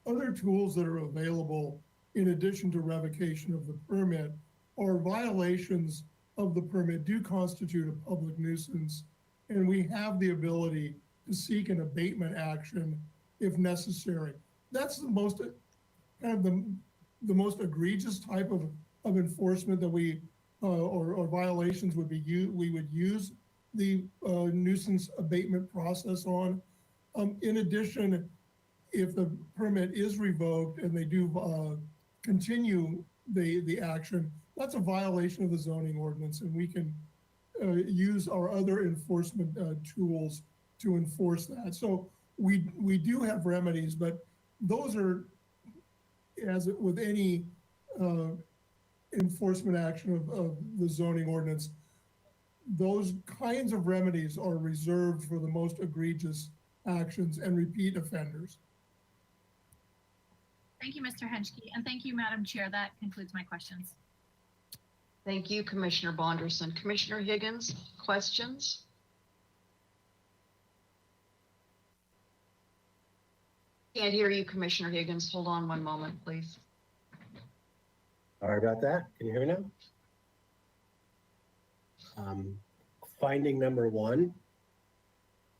Other tools that are available in addition to revocation of the permit are violations of the permit do constitute a public nuisance, and we have the ability to seek an abatement action if necessary. That's the most kind of the most egregious type of enforcement that we or violations would be we would use the nuisance abatement process on. In addition, if the permit is revoked and they do continue the action, that's a violation of the zoning ordinance, and we can use our other enforcement tools to enforce that. So we do have remedies, but those are, as with any enforcement action of the zoning ordinance, those kinds of remedies are reserved for the most egregious actions and repeat offenders. Thank you, Mr. Henschke, and thank you, Madam Chair. That concludes my questions. Thank you, Commissioner Bonderson. Commissioner Higgins, questions? Can't hear you, Commissioner Higgins. Hold on one moment, please. Sorry about that. Can you hear me now? Finding number 1.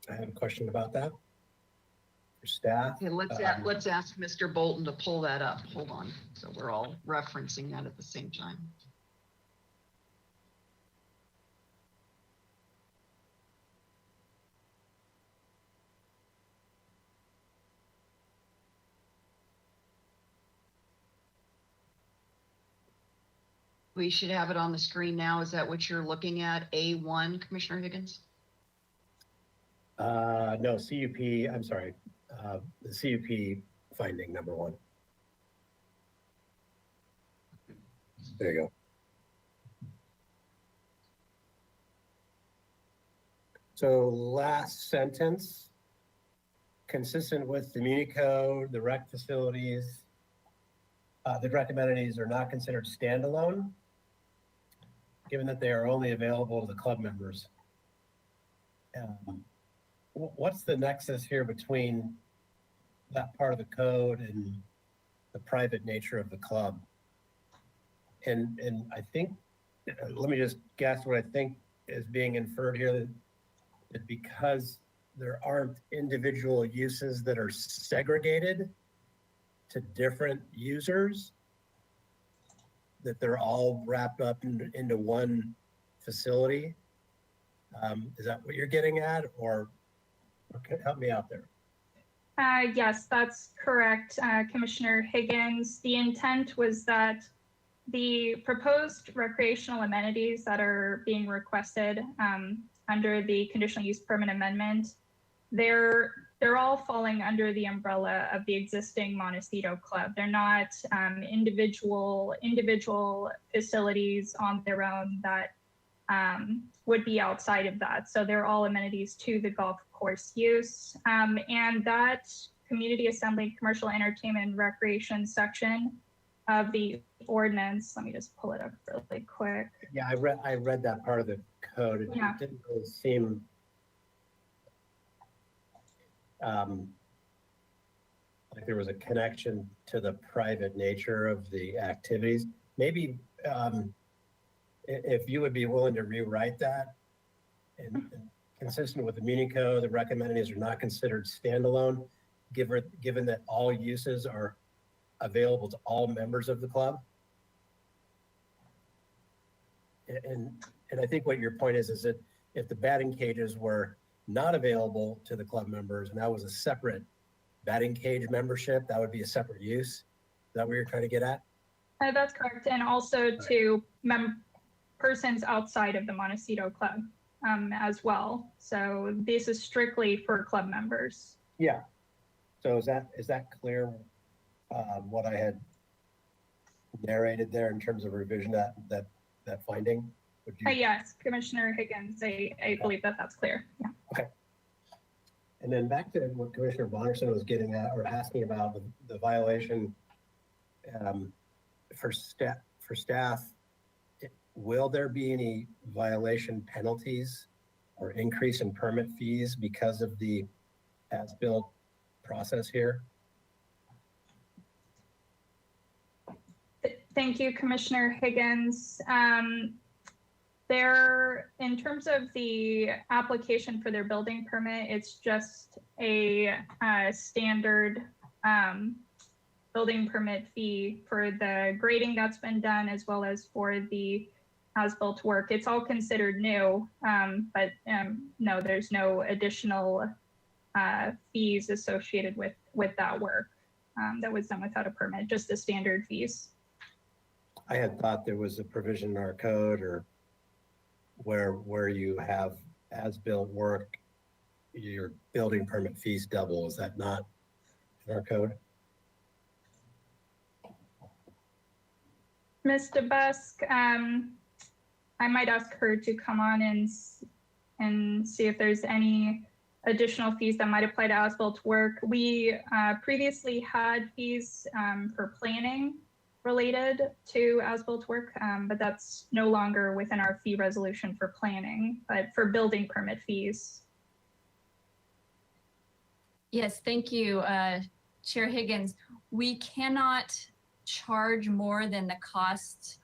I have a question about that for staff. Okay, let's ask Mr. Bolton to pull that up. Hold on. So we're all referencing that at the same time. We should have it on the screen now. Is that what you're looking at? A1, Commissioner Higgins? No, CUP, I'm sorry. The CUP finding number 1. There you go. So last sentence, consistent with the Muni Code, the rec facilities, the rec amenities are not considered standalone, given that they are only available to the club members. What's the nexus here between that part of the code and the private nature of the club? And I think, let me just guess what I think is being inferred here, that because there aren't individual uses that are segregated to different users, that they're all wrapped up into one facility. Is that what you're getting at, or okay, help me out there? Yes, that's correct, Commissioner Higgins. The intent was that the proposed recreational amenities that are being requested under the conditional use permit amendment, they're all falling under the umbrella of the existing Montecito Club. They're not individual facilities on their own that would be outside of that. So they're all amenities to the golf course use. And that community assembly, commercial entertainment and recreation section of the ordinance, let me just pull it up really quick. Yeah, I read that part of the code. It didn't really seem like there was a connection to the private nature of the activities. Maybe if you would be willing to rewrite that and consistent with the Muni Code, the rec amenities are not considered standalone, given that all uses are available to all members of the club. And I think what your point is that if the batting cages were not available to the club members and that was a separate batting cage membership, that would be a separate use. Is that what you're trying to get at? That's correct. And also to persons outside of the Montecito Club as well. So this is strictly for club members. Yeah. So is that clear, what I had narrated there in terms of revision, that finding? Would you? Yes, Commissioner Higgins, I believe that that's clear. Yeah. And then back to what Commissioner Bonderson was getting at or asking about the violation for staff, will there be any violation penalties or increase in permit fees because of the as-built process here? Thank you, Commissioner Higgins. In terms of the application for their building permit, it's just a standard building permit fee for the grading that's been done, as well as for the as-built work. It's all considered new, but no, there's no additional fees associated with that work that was done without a permit, just the standard fees. I had thought there was a provision in our code or where you have as-built work, your building permit fees double. Is that not in our code? Ms. DeBusk, I might ask her to come on and see if there's any additional fees that might apply to as-built work. We previously had fees for planning related to as-built work, but that's no longer within our fee resolution for planning, but for building permit fees. Yes, thank you, Chair Higgins. We cannot charge more than the cost,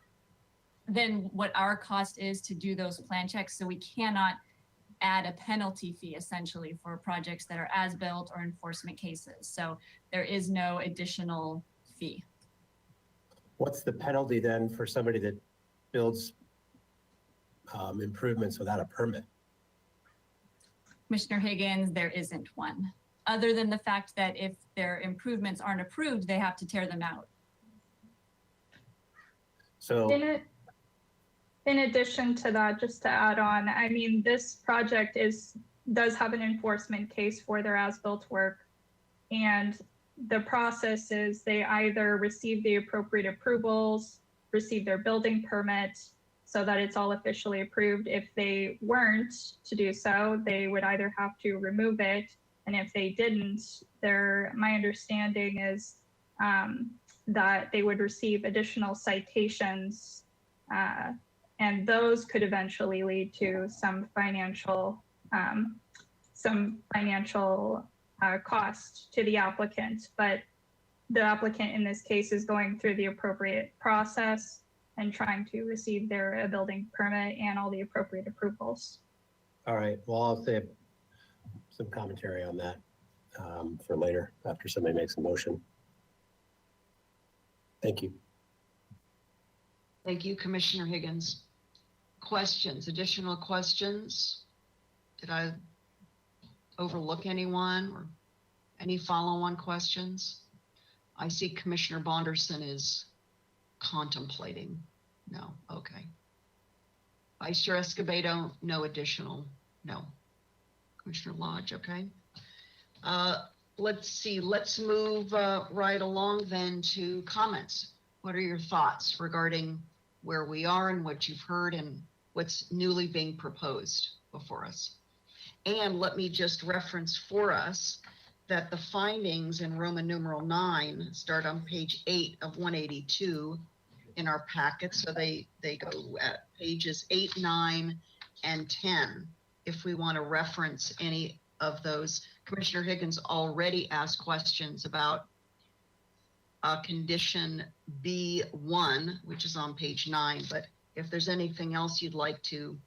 than what our cost is to do those plan checks. So we cannot add a penalty fee essentially for projects that are as-built or enforcement cases. So there is no additional fee. What's the penalty then for somebody that builds improvements without a permit? Commissioner Higgins, there isn't one, other than the fact that if their improvements aren't approved, they have to tear them out. So In addition to that, just to add on, I mean, this project does have an enforcement case for their as-built work, and the process is they either receive the appropriate approvals, receive their building permit so that it's all officially approved. If they weren't to do so, they would either have to remove it. And if they didn't, my understanding is that they would receive additional citations, and those could eventually lead to some financial cost to the applicant, but the applicant in this case is going through the appropriate process and trying to receive their building permit and all the appropriate approvals. all right, well, I'll save some commentary on that for later after somebody makes a motion. Thank you. Thank you, Commissioner Higgins. Questions, additional questions? Did I overlook anyone or any follow-on questions? I see Commissioner Bonderson is contemplating. No, okay. Vice Chair Escobedo, no additional, no. Commissioner Lodge, okay. Let's see, let's move right along then to comments. What are your thoughts regarding where we are and what you've heard and what's newly being proposed before us? And let me just reference for us that the findings in Roman numeral 9 start on page 8 of 182 in our packet. So they go at pages 8, 9, and 10. If we want to reference any of those, Commissioner Higgins already asked questions about condition B1, which is on page 9. But if there's anything else you'd like to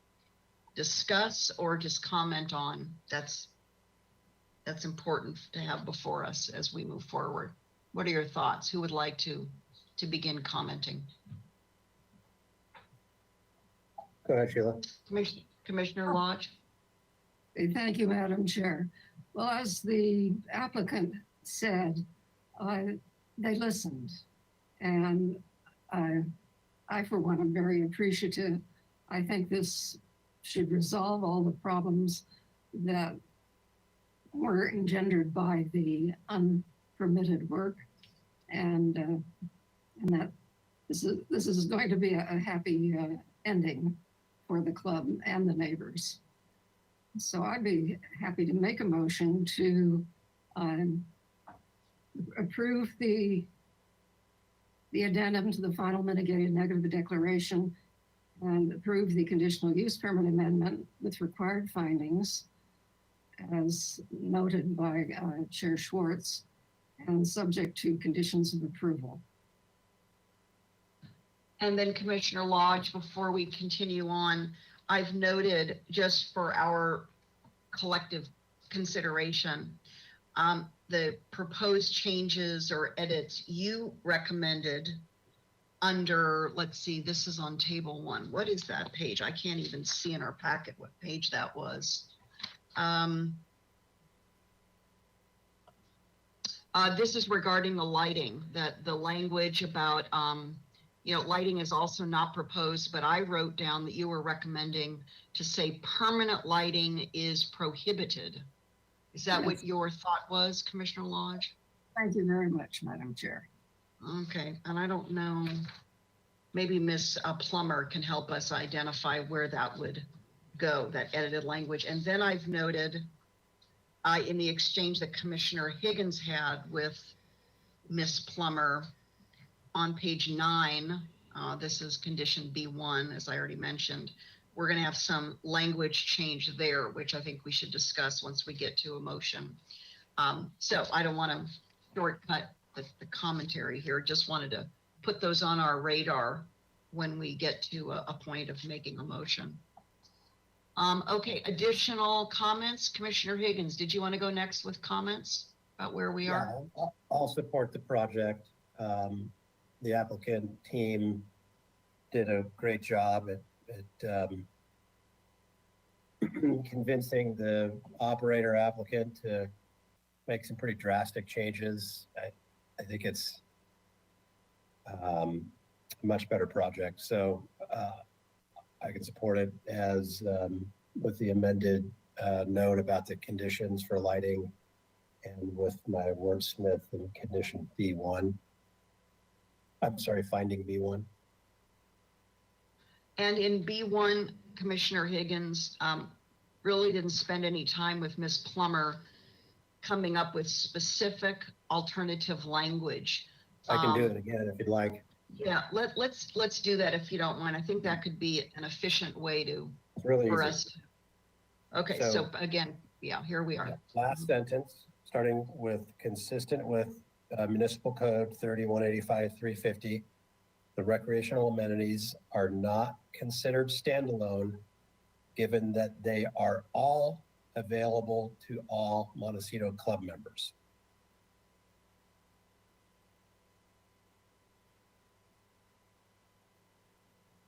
discuss or just comment on, that's important to have before us as we move forward. What are your thoughts? Who would like to begin commenting? Go ahead, Sheila. Commissioner Lodge. Thank you, Madam Chair. Well, as the applicant said, they listened. And I, for one, am very appreciative. I think this should resolve all the problems that were engendered by the unpermitted work. And that this is going to be a happy ending for the club and the neighbors. So I'd be happy to make a motion to approve the addendum to the final mitigated negative declaration and approve the conditional use permit amendment with required findings as noted by Chair Schwartz and subject to conditions of approval. And then Commissioner Lodge, before we continue on, I've noted just for our collective consideration, the proposed changes or edits you recommended under, let's see, this is on table 1. What is that page? I can't even see in our packet what page that was. This is regarding the lighting, that the language about, lighting is also not proposed, but I wrote down that you were recommending to say permanent lighting is prohibited. Is that what your thought was, Commissioner Lodge? Thank you very much, Madam Chair. Okay, and I don't know, maybe Ms. Plummer can help us identify where that would go, that edited language. And then I've noted in the exchange that Commissioner Higgins had with Ms. Plummer on page 9, this is condition B1, as I already mentioned, we're going to have some language change there, which I think we should discuss once we get to a motion. So I don't want to shortcut the commentary here, just wanted to put those on our radar when we get to a point of making a motion. Okay, additional comments? Commissioner Higgins, did you want to go next with comments about where we are? Yeah, I'll support the project. The applicant team did a great job at convincing the operator applicant to make some pretty drastic changes. I think it's a much better project. So I can support it as with the amended note about the conditions for lighting and with my wordsmith in condition B1. I'm sorry, finding B1. And in B1, Commissioner Higgins really didn't spend any time with Ms. Plummer coming up with specific alternative language. I can do it again if you'd like. Yeah, let's do that if you don't mind. I think that could be an efficient way to It's really for easy. us. Okay, So- so again, yeah, here we are. Last sentence, starting with consistent with Municipal Code 3185-350, the recreational amenities are not considered standalone, given that they are all available to all Montecito Club members.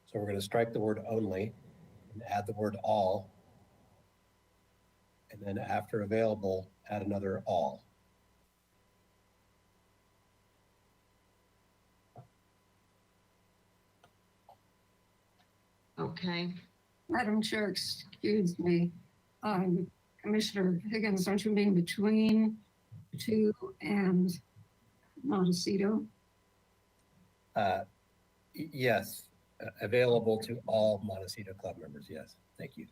So we're going to strike the word only and add the word all. And then after available, add another all. Okay, Madam Chair, excuse me. Commissioner Higgins, don't you mean between 2 and Montecito? Yes, available to all Montecito Club members. Yes, thank you.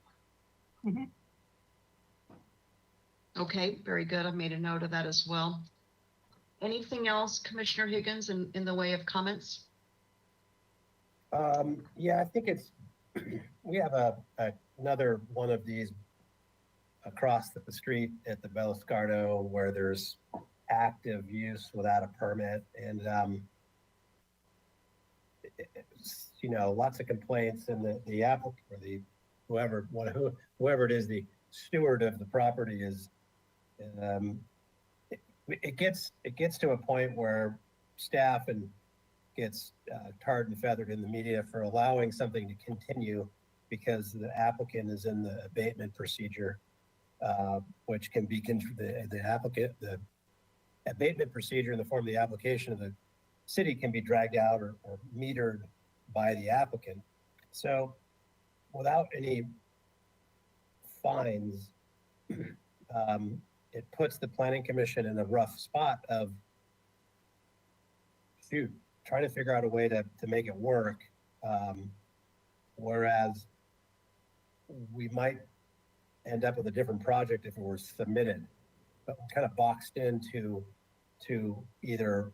okay, very good. I've made a note of that as well. Anything else, Commissioner Higgins, in the way of comments? Yeah, I think it's, we have another one of these across the street at the Beliscardo where there's active use without a permit, and lots of complaints, and the applicant or the whoever it is, the steward of the property is it gets to a point where staff and gets tarred and feathered in the media for allowing something to continue because the applicant is in the abatement procedure, which can be the applicant, the abatement procedure in the form of the application of the city can be dragged out or metered by the applicant. So without any fines, it puts the planning commission in a rough spot of, trying to figure out a way to make it work. Whereas we might end up with a different project if it were submitted, but we're kind of boxed into either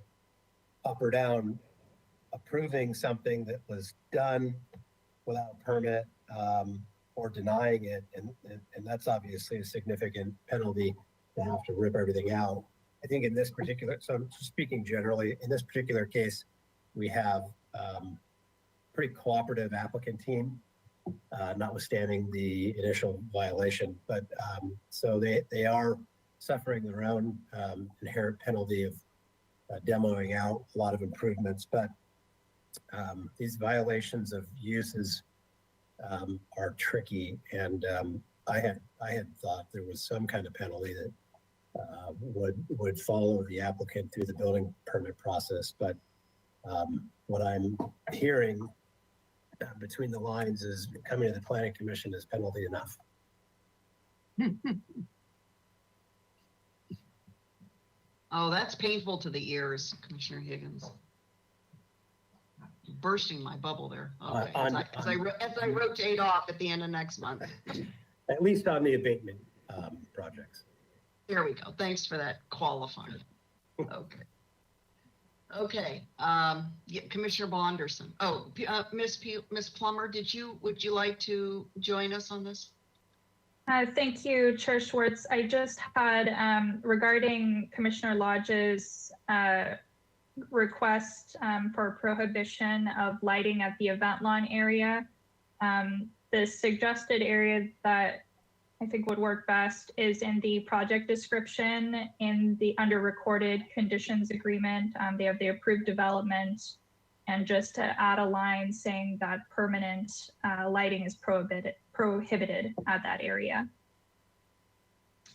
up or down approving something that was done without a permit, or denying it. And that's obviously a significant penalty to have to rip everything out. I think in this particular, so I'm speaking generally, in this particular case, we have pretty cooperative applicant team, notwithstanding the initial violation. But so they are suffering their own inherent penalty of demoing out a lot of improvements. But these violations of uses are tricky, and I had thought there was some kind of penalty that would follow the applicant through the building permit process. But what I'm hearing between the lines is coming to the planning commission is penalty enough. Oh, that's painful to the ears, Commissioner Higgins. Bursting my bubble there. Okay. As I rotate off at the end of next month. At least on the abatement projects. There we go. Thanks for that qualifying. Okay. Okay. Yeah, Commissioner Bonderson. Oh, Miss Plummer, would you like to join us on this? Thank you, Chair Schwartz. I just had, regarding Commissioner Lodge's request for prohibition of lighting at the event lawn area. The suggested area that I think would work best is in the project description in the under recorded conditions agreement. They have the approved development, and just to add a line saying that permanent lighting is prohibited at that area,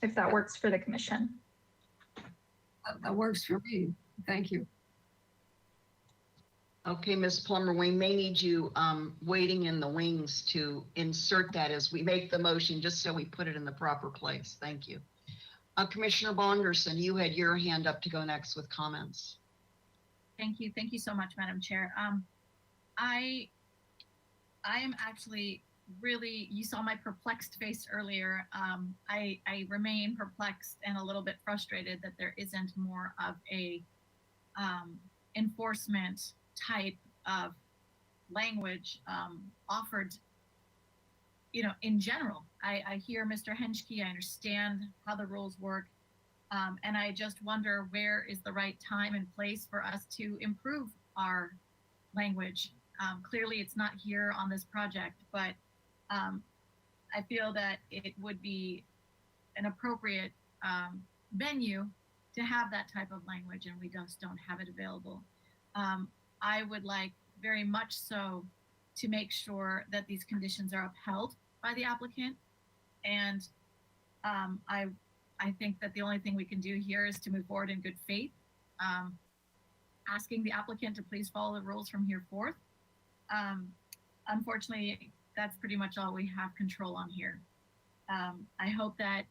if that works for the commission. That works for me. Thank you. Okay, Ms. Plummer, we may need you waiting in the wings to insert that as we make the motion, just so we put it in the proper place. Thank you. Commissioner Bonderson, you had your hand up to go next with comments. Thank you. Thank you so much, Madam Chair. I am actually really, you saw my perplexed face earlier. I remain perplexed and a little bit frustrated that there isn't more of a enforcement type of language offered, in general. I hear Mr. Henschke, I understand how the rules work, and I just wonder where is the right time and place for us to improve our language. Clearly it's not here on this project, but I feel that it would be an appropriate venue to have that type of language, and we just don't have it available. I would like very much so to make sure that these conditions are upheld by the applicant. And I think that the only thing we can do here is to move forward in good faith, asking the applicant to please follow the rules from here forth. Unfortunately, that's pretty much all we have control on here. I hope that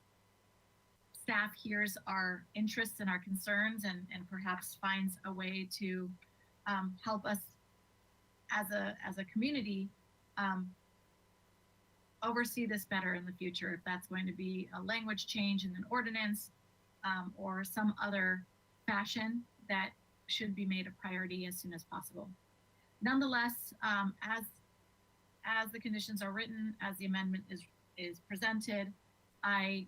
staff hears our interests and our concerns and perhaps finds a way to help us as a community oversee this better in the future, if that's going to be a language change in an ordinance or some other fashion that should be made a priority as soon as possible. Nonetheless, as the conditions are written, as the amendment is presented, I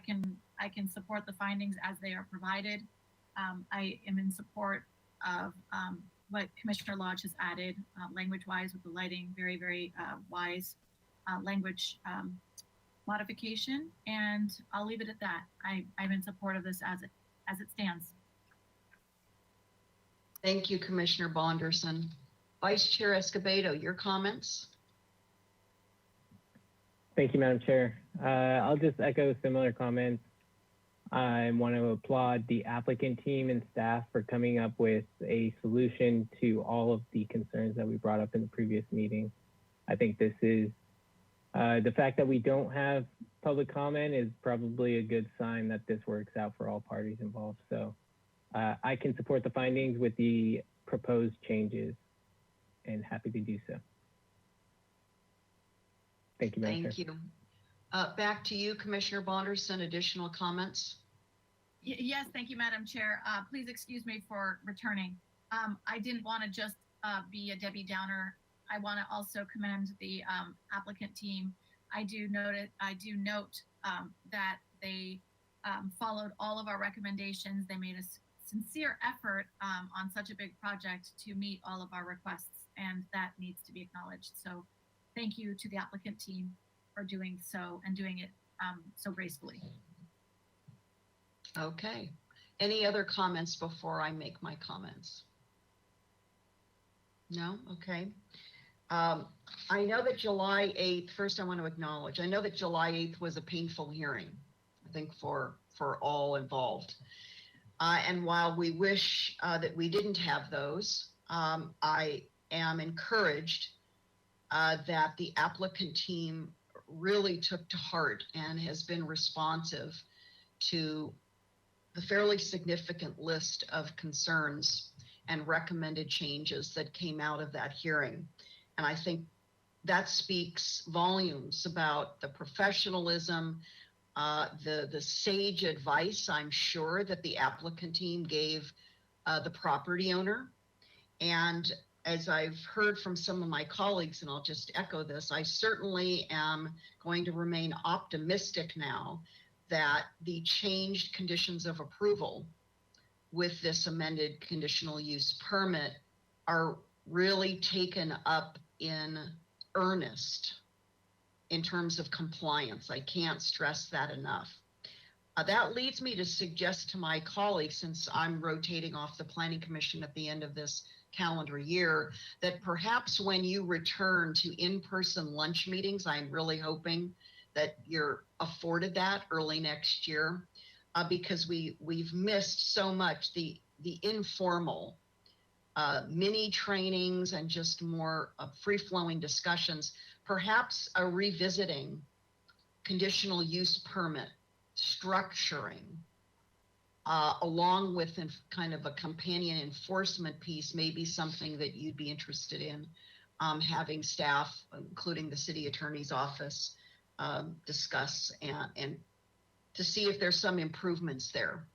can support the findings as they are provided. I am in support of what Commissioner Lodge has added language-wise with the lighting, very, very wise language modification, and I'll leave it at that. I'm in support of this as it stands. Thank you, Commissioner Bonderson. Vice Chair Escobedo, your comments? Thank you, Madam Chair. I'll just echo similar comments. I want to applaud the applicant team and staff for coming up with a solution to all of the concerns that we brought up in the previous meeting. I think this is, the fact that we don't have public comment is probably a good sign that this works out for all parties involved. So I can support the findings with the proposed changes and happy to do so. Thank you, Madam Chair. Thank you. Back to you, Commissioner Bonderson, additional comments? Yes, thank you, Madam Chair. Please excuse me for returning. I didn't want to just be a Debbie Downer. I want to also commend the applicant team. I do note that they followed all of our recommendations. They made a sincere effort on such a big project to meet all of our requests, and that needs to be acknowledged. So thank you to the applicant team for doing so and doing it so gracefully. Okay. Any other comments before I make my comments? No? Okay. I know that July 8th, first I want to acknowledge, I know that July 8th was a painful hearing, I think for all involved. And while we wish that we didn't have those, I am encouraged that the applicant team really took to heart and has been responsive to the fairly significant list of concerns and recommended changes that came out of that hearing. And I think that speaks volumes about the professionalism, the sage advice, I'm sure, that the applicant team gave the property owner. And as I've heard from some of my colleagues, and I'll just echo this, I certainly am going to remain optimistic now that the changed conditions of approval with this amended conditional use permit are really taken up in earnest in terms of compliance. I can't stress that enough. That leads me to suggest to my colleagues, since I'm rotating off the Planning Commission at the end of this calendar year, that perhaps when you return to in-person lunch meetings, I'm really hoping that you're afforded that early next year, because we've missed so much the informal mini trainings and just more free-flowing discussions. Perhaps a revisiting conditional use permit structuring along with kind of a companion enforcement piece may be something that you'd be interested in having staff, including the city attorney's office, discuss and to see if there's some improvements there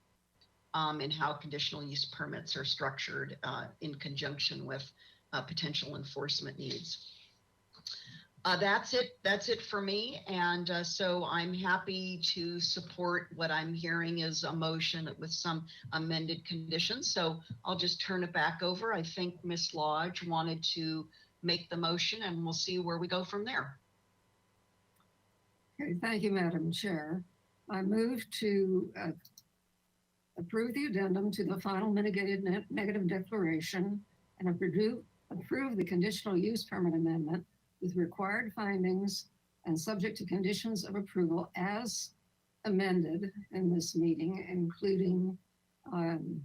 in how conditional use permits are structured in conjunction with potential enforcement needs. That's it for me. And so I'm happy to support what I'm hearing is a motion with some amended conditions. So I'll just turn it back over. I think Ms. Lodge wanted to make the motion and we'll see where we go from there. Okay, thank you, Madam Chair. I move to approve the addendum to the final mitigated negative declaration and approve the conditional use permit amendment with required findings and subject to conditions of approval as amended in this meeting, including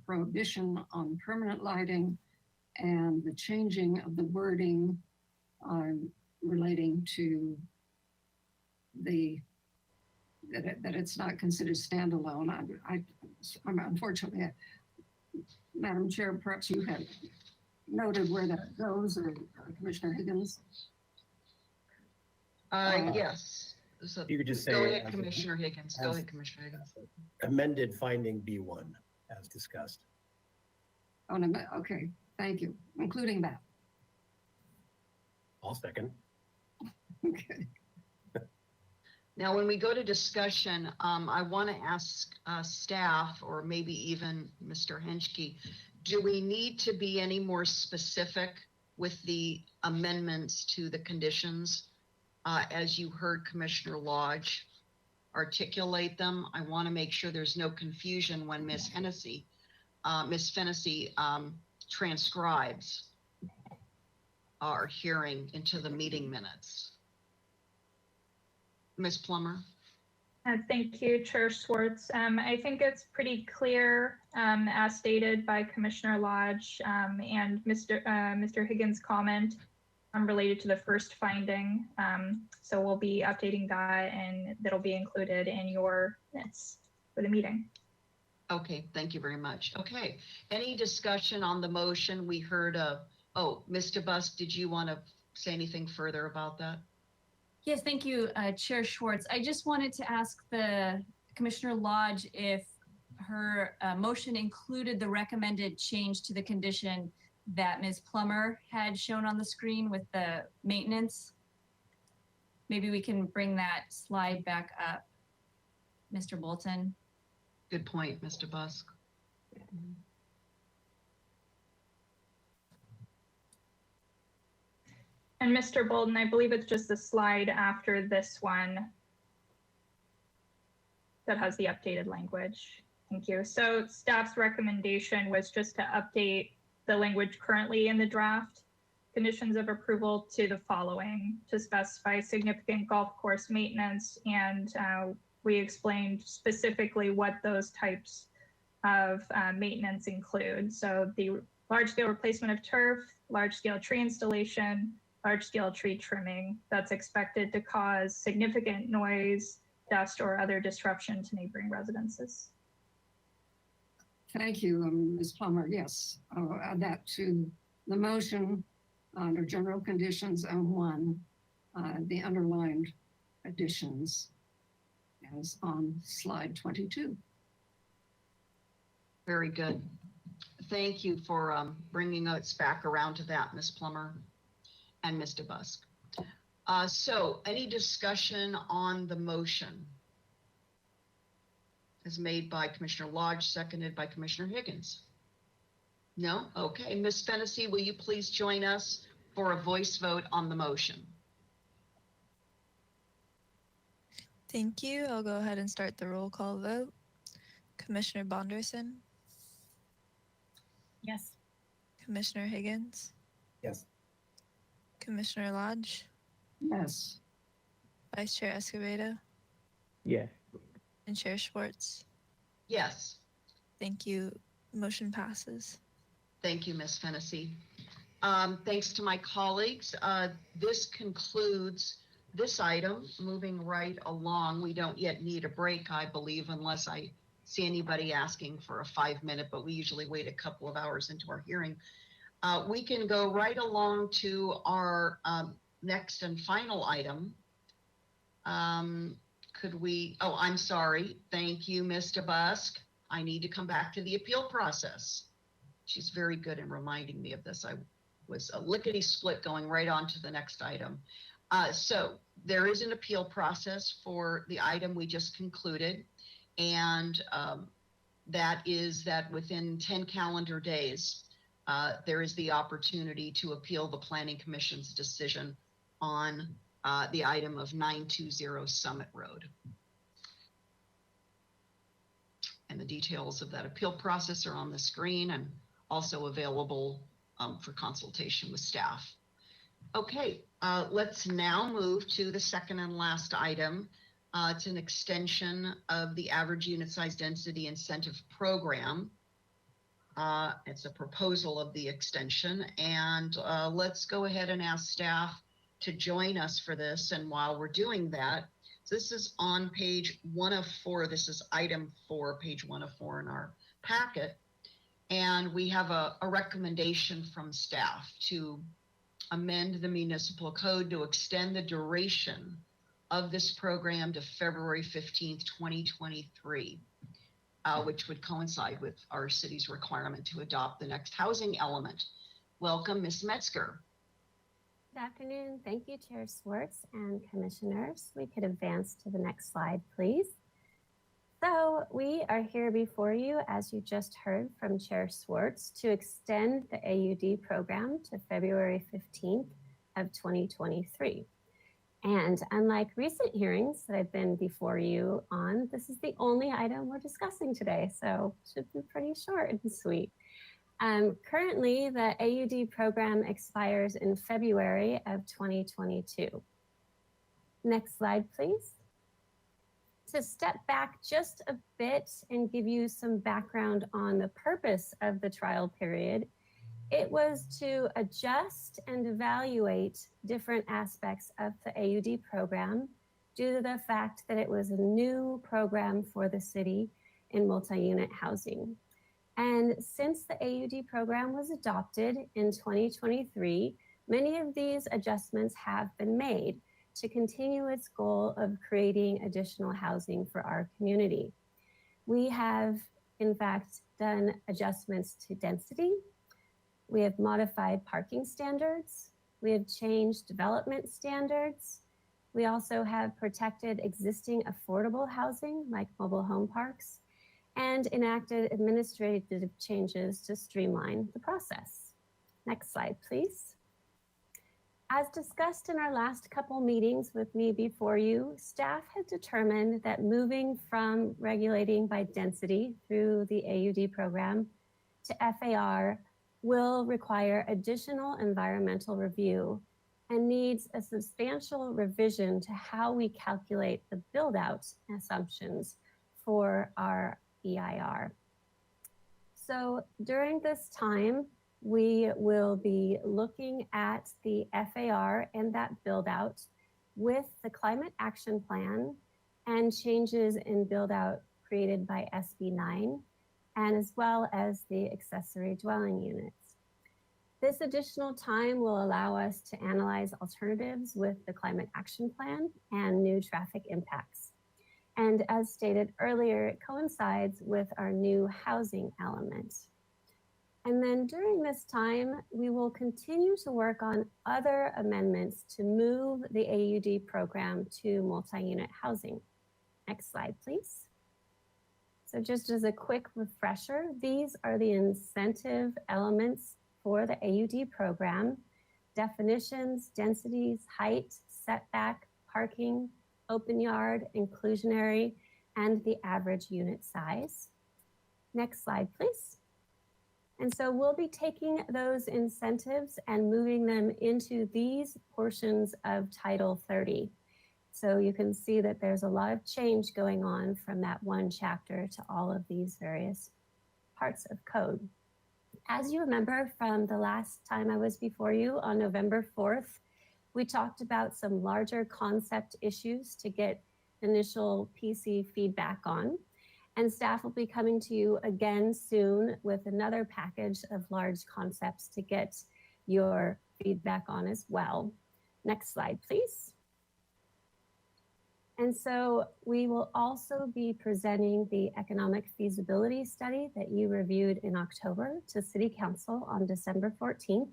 prohibition on permanent lighting and the changing of the wording relating to that it's not considered standalone. I'm unfortunately, Madam Chair, perhaps you have noted where that goes, or Commissioner Higgins. Yes. So You could just say. go ahead, Commissioner Higgins. Go ahead, Commissioner Higgins. Amended finding B1 as discussed. Oh, no, okay, thank you, including that. I'll second. Okay. Now, when we go to discussion, I want to ask staff or maybe even Mr. Henschke, do we need to be any more specific with the amendments to the conditions? As you heard Commissioner Lodge articulate them, I want to make sure there's no confusion when Ms. Fennessy transcribes our hearing into the meeting minutes. Ms. Plummer? Thank you, Chair Schwartz. I think it's pretty clear, as stated by Commissioner Lodge and Mr. Higgins' comment related to the first finding. So we'll be updating that, and that'll be included in your minutes for the meeting. Okay, thank you very much. Okay, any discussion on the motion? We heard Mr. Busk, did you want to say anything further about that? Yes, thank you, Chair Schwartz. I just wanted to ask the Commissioner Lodge if her motion included the recommended change to the condition that Ms. Plummer had shown on the screen with the maintenance. Maybe we can bring that slide back up, Mr. Bolton. Good point, Mr. Busk. And Mr. Bolton, I believe it's just the slide after this one that has the updated language. Thank you. So staff's recommendation was just to update the language currently in the draft conditions of approval to the following: to specify significant golf course maintenance, and we explained specifically what those types of maintenance include. So the large-scale replacement of turf, large-scale tree installation, large-scale tree trimming that's expected to cause significant noise, dust, or other disruption to neighboring residences. Thank you, Ms. Plummer. Yes, I'll add that to the motion under general conditions and the underlined additions as on slide 22. Very good. Thank you for bringing us back around to that, Ms. Plummer and Mr. Busk. So any discussion on the motion? Is made by Commissioner Lodge, seconded by Commissioner Higgins. No? Okay. Ms. Fennessy, will you please join us for a voice vote on the motion? Thank you. I'll go ahead and start the roll call vote. Commissioner Bonderson, Yes. Commissioner Higgins, Yes. Commissioner Lodge, Yes. Vice Chair Escobedo, Yes. and Chair Schwartz. Yes. Thank you. Motion passes. Thank you, Ms. Fennessy. Thanks to my colleagues. This concludes this item. Moving right along, we don't yet need a break, I believe, unless I see anybody asking for a 5-minute, but we usually wait a couple of hours into our hearing. We can go right along to our next and final item. Could we, oh, I'm sorry. Thank you, Mr. Busk. I need to come back to the appeal process. She's very good in reminding me of this. I was a lickety-split going right on to the next item. So there is an appeal process for the item we just concluded. And that is that within 10 calendar days, there is the opportunity to appeal the Planning Commission's decision on the item of 920 Summit Road. And the details of that appeal process are on the screen and also available for consultation with staff. Okay, let's now move to the second and last item. It's an extension of the average unit size density incentive program. It's a proposal of the extension, and let's go ahead and ask staff to join us for this. And while we're doing that, so this is on page 1 of 4. This is item 4, page 1 of 4 in our packet. And we have a recommendation from staff to amend the municipal code to extend the duration of this program to February 15th, 2023, which would coincide with our city's requirement to adopt the next housing element. Welcome, Ms. Metzger. Good afternoon. Thank you, Chair Schwartz and commissioners. We could advance to the next slide, please. So we are here before you, as you just heard from Chair Schwartz, to extend the AUD program to February 15th of 2023. And unlike recent hearings that I've been before you on, this is the only item we're discussing today, so it should be pretty short and sweet. Currently, the AUD program expires in February of 2022. Next slide, please. to step back just a bit and give you some background on the purpose of the trial period, it was to adjust and evaluate different aspects of the AUD program due to the fact that it was a new program for the city in multi-unit housing. And since the AUD program was adopted in 2023, many of these adjustments have been made to continue its goal of creating additional housing for our community. We have, in fact, done adjustments to density. We have modified parking standards. We have changed development standards. We also have protected existing affordable housing like mobile home parks and enacted administrative changes to streamline the process. Next slide, please. As discussed in our last couple meetings with me before you, staff had determined that moving from regulating by density through the AUD program to FAR will require additional environmental review and needs a substantial revision to how we calculate the build-out assumptions for our EIR. So during this time, we will be looking at the FAR and that build-out with the Climate Action Plan and changes in build-out created by SB 9, and as well as the accessory dwelling units. This additional time will allow us to analyze alternatives with the Climate Action Plan and new traffic impacts. And as stated earlier, it coincides with our new housing element. And then during this time, we will continue to work on other amendments to move the AUD program to multi-unit housing. Next slide, please. So just as a quick refresher, these are the incentive elements for the AUD program: definitions, densities, height, setback, parking, open yard, inclusionary, and the average unit size. Next slide, please. And so we'll be taking those incentives and moving them into these portions of Title 30. So you can see that there's a lot of change going on from that one chapter to all of these various parts of code. As you remember from the last time I was before you on November 4th, we talked about some larger concept issues to get initial PC feedback on. And staff will be coming to you again soon with another package of large concepts to get your feedback on as well. Next slide, please. And so we will also be presenting the economic feasibility study that you reviewed in October to City Council on December 14th.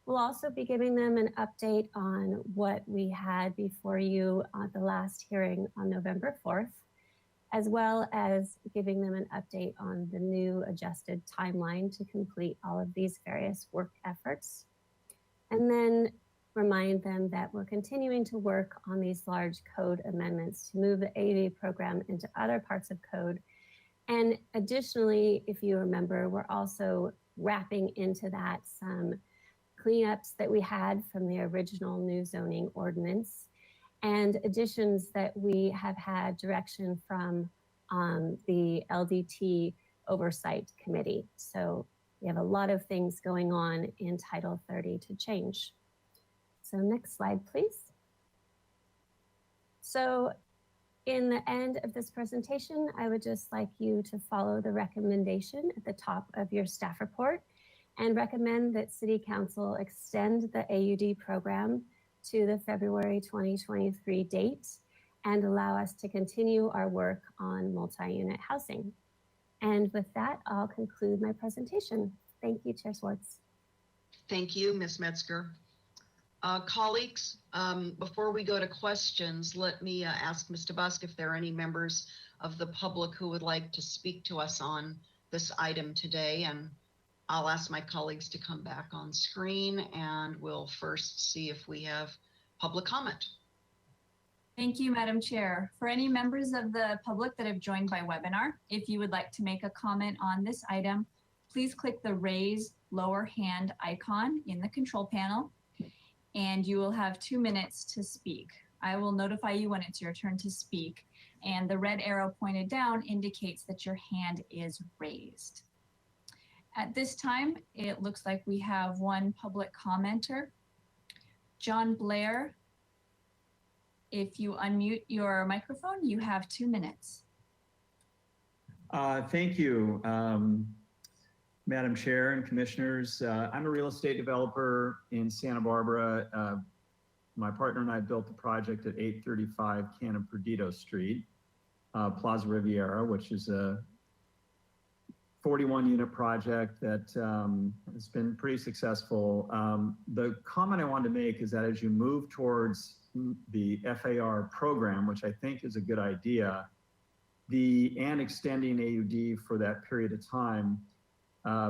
We'll also be giving them an update on what we had before you at the last hearing on November 4th, as well as giving them an update on the new adjusted timeline to complete all of these various work efforts. And then remind them that we're continuing to work on these large code amendments to move the AUD program into other parts of code. And additionally, if you remember, we're also wrapping into that some cleanups that we had from the original new zoning ordinance and additions that we have had direction from the LDT Oversight Committee. So we have a lot of things going on in Title 30 to change. So next slide, please. So in the end of this presentation, I would just like you to follow the recommendation at the top of your staff report and recommend that City Council extend the AUD program to the February 2023 date and allow us to continue our work on multi-unit housing. And with that, I'll conclude my presentation. Thank you, Chair Swartz. Thank you, Ms. Metzger. Colleagues, before we go to questions, let me ask Mr. Busk if there are any members of the public who would like to speak to us on this item today. And I'll ask my colleagues to come back on screen and we'll first see if we have public comment. Thank you, Madam Chair. For any members of the public that have joined by webinar, if you would like to make a comment on this item, please click the raise lower hand icon in the control panel and you will have 2 minutes to speak. I will notify you when it's your turn to speak. and the red arrow pointed down indicates that your hand is raised. At this time, it looks like we have one public commenter. John Blair, if you unmute your microphone, you have 2 minutes. Thank you, Madam Chair and Commissioners. I'm a real estate developer in Santa Barbara. My partner and I built the project at 835 Cannon Perdido Street, Plaza Riviera, which is a 41 unit project that has been pretty successful. The comment I wanted to make is that as you move towards the FAR program, which I think is a good idea, and extending AUD for that period of time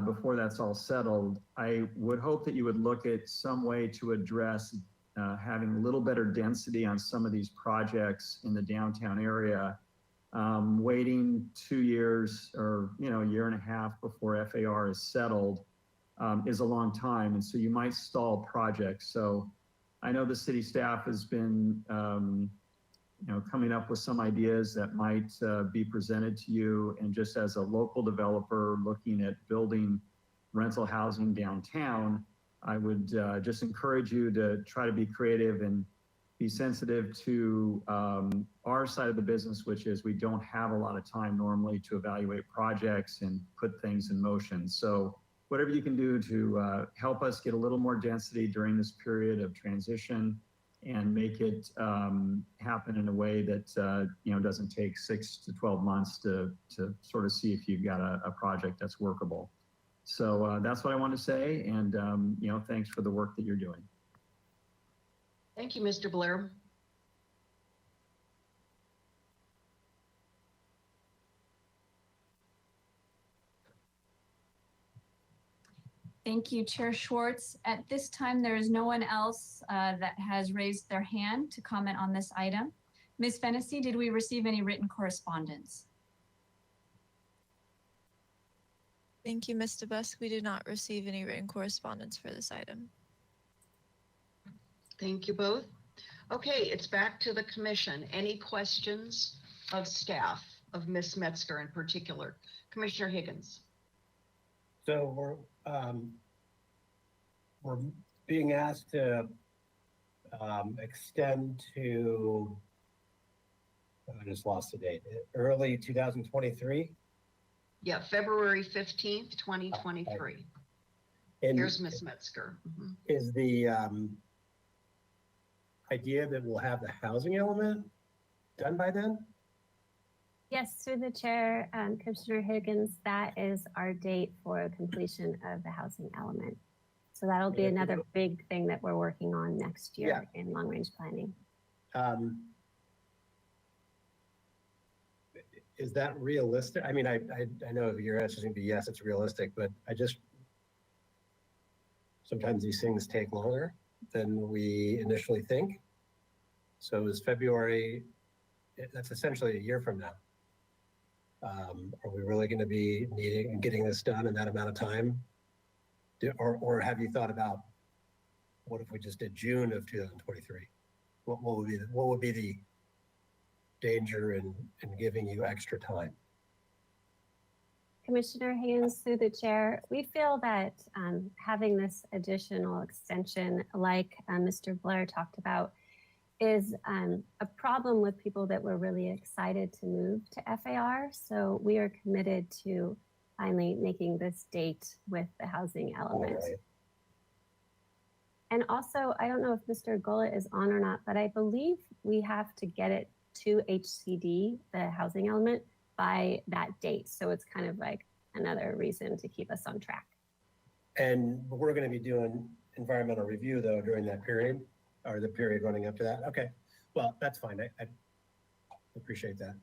before that's all settled, I would hope that you would look at some way to address having a little better density on some of these projects in the downtown area. Waiting 2 years or a year and a half before FAR is settled is a long time, and so you might stall projects. So I know the city staff has been coming up with some ideas that might be presented to you, and just as a local developer looking at building rental housing downtown, I would just encourage you to try to be creative and be sensitive to our side of the business, which is we don't have a lot of time normally to evaluate projects and put things in motion. So whatever you can do to help us get a little more density during this period of transition and make it happen in a way that doesn't take 6 to 12 months to sort of see if you've got a project that's workable. So that's what I want to say, and thanks for the work that you're doing. Thank you, Mr. Blair. Thank you, Chair Schwartz. At this time, there is no one else that has raised their hand to comment on this item. Ms. Fennessy, did we receive any written correspondence? Thank you, Ms. DeBusk. We did not receive any written correspondence for this item. Thank you both. Okay, it's back to the commission. Any questions of staff, of Ms. Metzger in particular? Commissioner Higgins. So we're being asked to extend to, I just lost the date, early 2023? Yeah, February 15th, 2023. And here's Ms. Metzger. Mm-hmm. Is the idea that we'll have the housing element done by then? Yes, through the chair, Commissioner Higgins, that is our date for completion of the housing element. So that'll be another big thing that we're working on next year in long range planning. Is that realistic? I mean, I know your answer is going to be yes, it's realistic, but sometimes these things take longer than we initially think. So is February, that's essentially a year from now. Are we really going to be getting this done in that amount of time? Or have you thought about what if we just did June of 2023? What would be the danger in giving you extra time? Commissioner Higgins, through the chair, we feel that having this additional extension, like Mr. Blair talked about, is a problem with people that were really excited to move to FAR. So we are committed to finally making this date with the housing element. Right. And also, I don't know if Mr. Gullett is on or not, but I believe we have to get it to HCD, the housing element, by that date. So it's kind of like another reason to keep us on track. And we're going to be doing environmental review though during that period, or the period running up to that. Okay, well, that's fine. I appreciate that.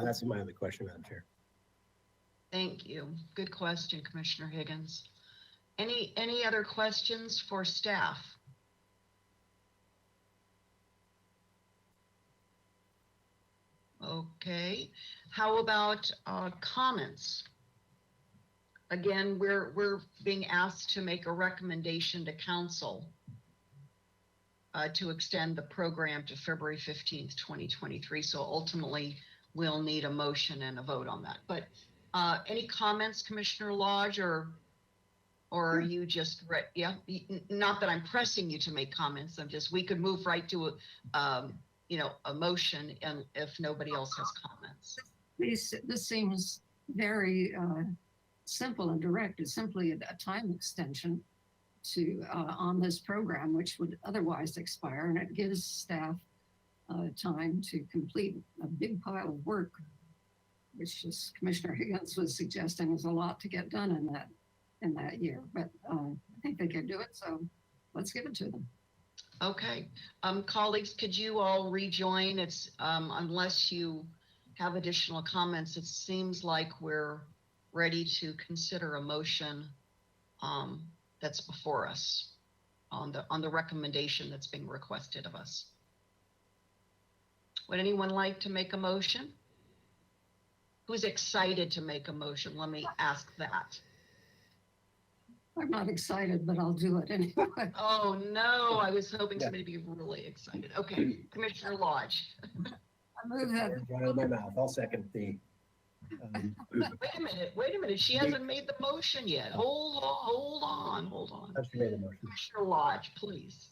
That's my only question, Madam Chair. Thank you. Good question, Commissioner Higgins. Any other questions for staff? Okay, how about comments? Again, we're being asked to make a recommendation to council. to extend the program to February 15th, 2023. So ultimately, we'll need a motion and a vote on that. But any comments, Commissioner Lodge, or are you just, yeah, not that I'm pressing you to make comments. We could move right to a motion, and if nobody else has comments. This seems very simple and direct. It's simply a time extension to on this program, which would otherwise expire, and it gives staff time to complete a big pile of work, which, as Commissioner Higgins was suggesting, is a lot to get done in that year. But I think they can do it, so let's give it to them. Okay, colleagues, could you all rejoin? It's unless you have additional comments, it seems like we're ready to consider a motion that's before us on the recommendation that's being requested of us. Would anyone like to make a motion? Who's excited to make a motion? Let me ask that. I'm not excited, but I'll do it anyway. Oh, no, I was hoping somebody would be really excited. Okay, Commissioner Lodge. I move that. Words right out of my mouth. I'll second the. Wait a minute. She hasn't made the motion yet. Hold on. She made a motion. Commissioner Lodge, please.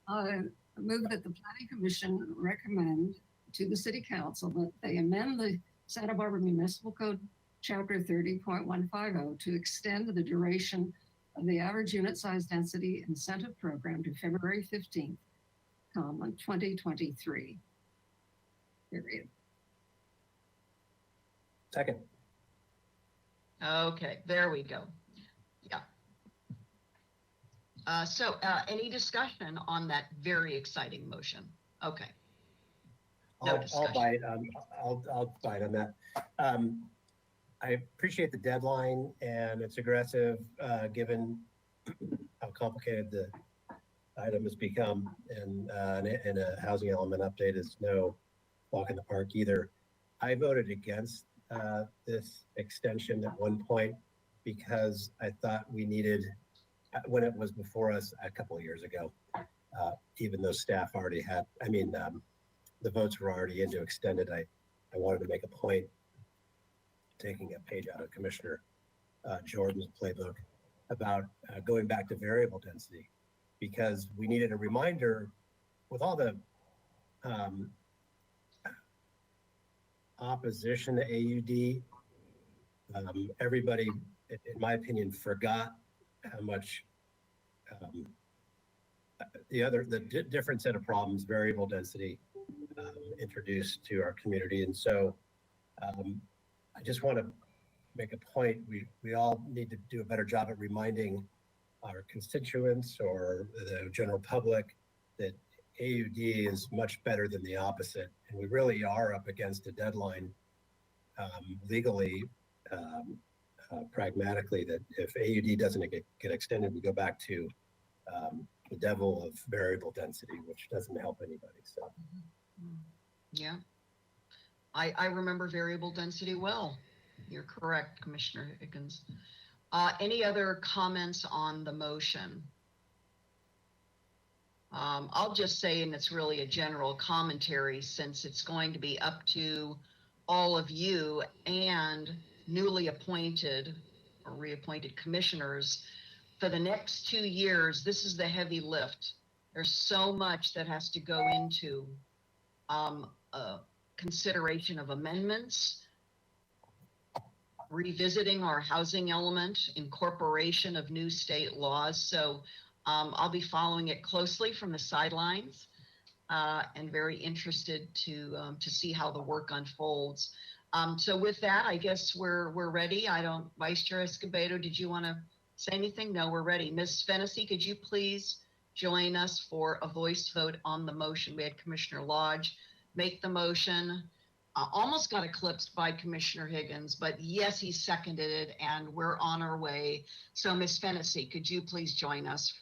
I move that the Planning Commission recommend to the City Council that they amend the Santa Barbara Municipal Code Chapter 30.150 to extend the duration of the average unit size density incentive program to February 15th, 2023. Period. Second. Okay, there we go. Yeah. So any discussion on that very exciting motion? Okay. No discussion. I'll bite on that. I appreciate the deadline, and it's aggressive given how complicated the item has become, and a housing element update is no walk in the park either. I voted against this extension at one point because I thought we needed, when it was before us a couple of years ago, even though staff already had, the votes were already in to extend it. I wanted to make a point, taking a page out of Commissioner Jordan's playbook, about going back to variable density, because we needed a reminder with all the opposition to AUD. Everybody, in my opinion, forgot how much the different set of problems variable density introduced to our community. And so I just want to make a point. We all need to do a better job at reminding our constituents or the general public that AUD is much better than the opposite. And we really are up against a deadline legally, pragmatically, that if AUD doesn't get extended, we go back to the devil of variable density, which doesn't help anybody. So. Yeah. I remember variable density well. You're correct, Commissioner Higgins. Any other comments on the motion? I'll just say, and it's really a general commentary, since it's going to be up to all of you and newly appointed or reappointed commissioners for the next 2 years. This is the heavy lift. There's so much that has to go into consideration of amendments, revisiting our housing element, incorporation of new state laws. So I'll be following it closely from the sidelines and very interested to see how the work unfolds. So with that, I guess we're ready. Vice Chair Escobedo, did you want to say anything? No, we're ready. Ms. Fennessy, could you please join us for a voice vote on the motion? We had Commissioner Lodge make the motion. Almost got eclipsed by Commissioner Higgins, but yes, he seconded it, and we're on our way. So Ms. Fennessy, could you please join us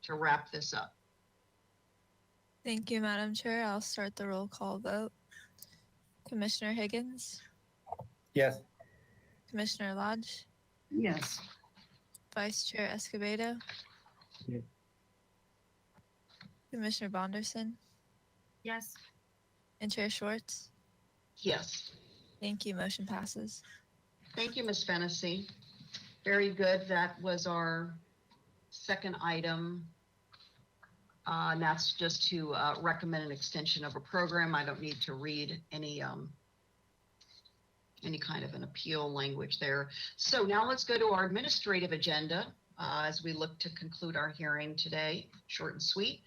to wrap this up? Thank you, Madam Chair. I'll start the roll call vote. Commissioner Higgins, Yes. Commissioner Lodge, Yes. Vice Chair Escobedo, Yes. Commissioner Bonderson, Yes. and Chair Schwartz. Yes. Thank you. Motion passes. Thank you, Ms. Fennessy. Very good. That was our second item. And that's just to recommend an extension of a program. I don't need to read any kind of an appeal language there. So now let's go to our administrative agenda as we look to conclude our hearing today. Short and sweet.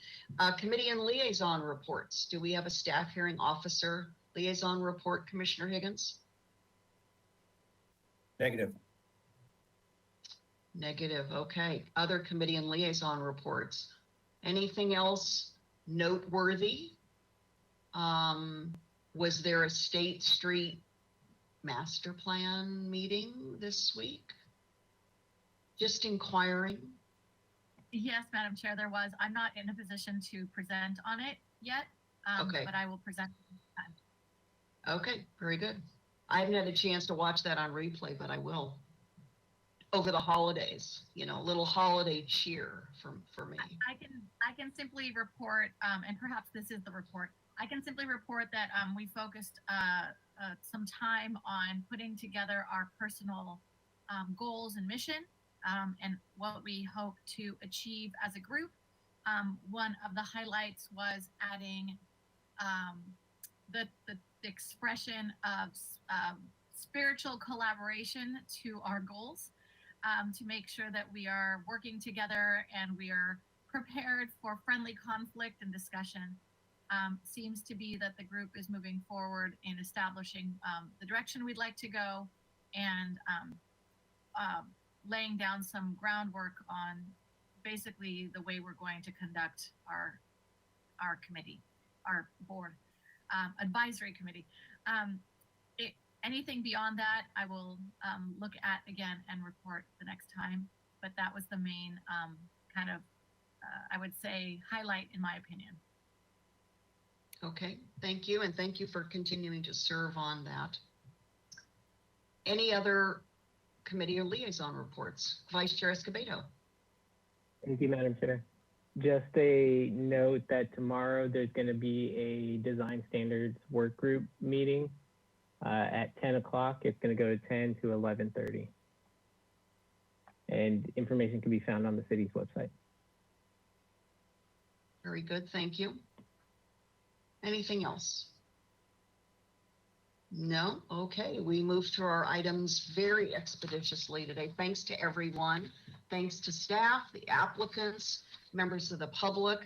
Committee and liaison reports. Do we have a staff hearing officer liaison report, Commissioner Higgins? Negative. Negative, okay. Other committee and liaison reports. Anything else noteworthy? Was there a State Street master plan meeting this week? Just inquiring. Yes, Madam Chair, there was. I'm not in a position to present on it yet, Okay. but I will present. Okay, very good. I haven't had a chance to watch that on replay, but I will. Over the holidays, you know, a little holiday cheer for me. I can simply report, and perhaps this is the report. I can simply report that we focused some time on putting together our personal goals and mission, and what we hope to achieve as a group. One of the highlights was adding the expression of spiritual collaboration to our goals, to make sure that we are working together and we are prepared for friendly conflict and discussion. Seems to be that the group is moving forward in establishing the direction we'd like to go, and laying down some groundwork on basically the way we're going to conduct our committee, our board, advisory committee. Anything beyond that, I will look at again and report the next time. But that was the main kind of, I would say, highlight in my opinion. Okay, thank you, and thank you for continuing to serve on that. Any other committee or liaison reports? Vice Chair Escobedo. Thank you, Madam Chair. Just a note that tomorrow there's going to be a design standards work group meeting at 10 o'clock. It's going to go to 10 to 11:30. And information can be found on the city's website. Very good, thank you. Anything else? No? Okay, we move through our items very expeditiously today. Thanks to everyone. Thanks to staff, the applicants, members of the public.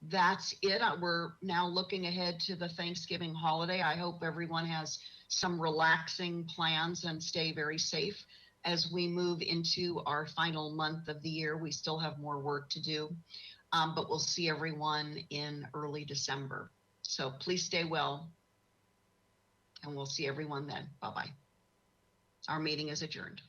That's it. We're now looking ahead to the Thanksgiving holiday. I hope everyone has some relaxing plans and stay very safe as we move into our final month of the year. We still have more work to do, but we'll see everyone in early December. So please stay well, and we'll see everyone then. Bye-bye. Our meeting is adjourned.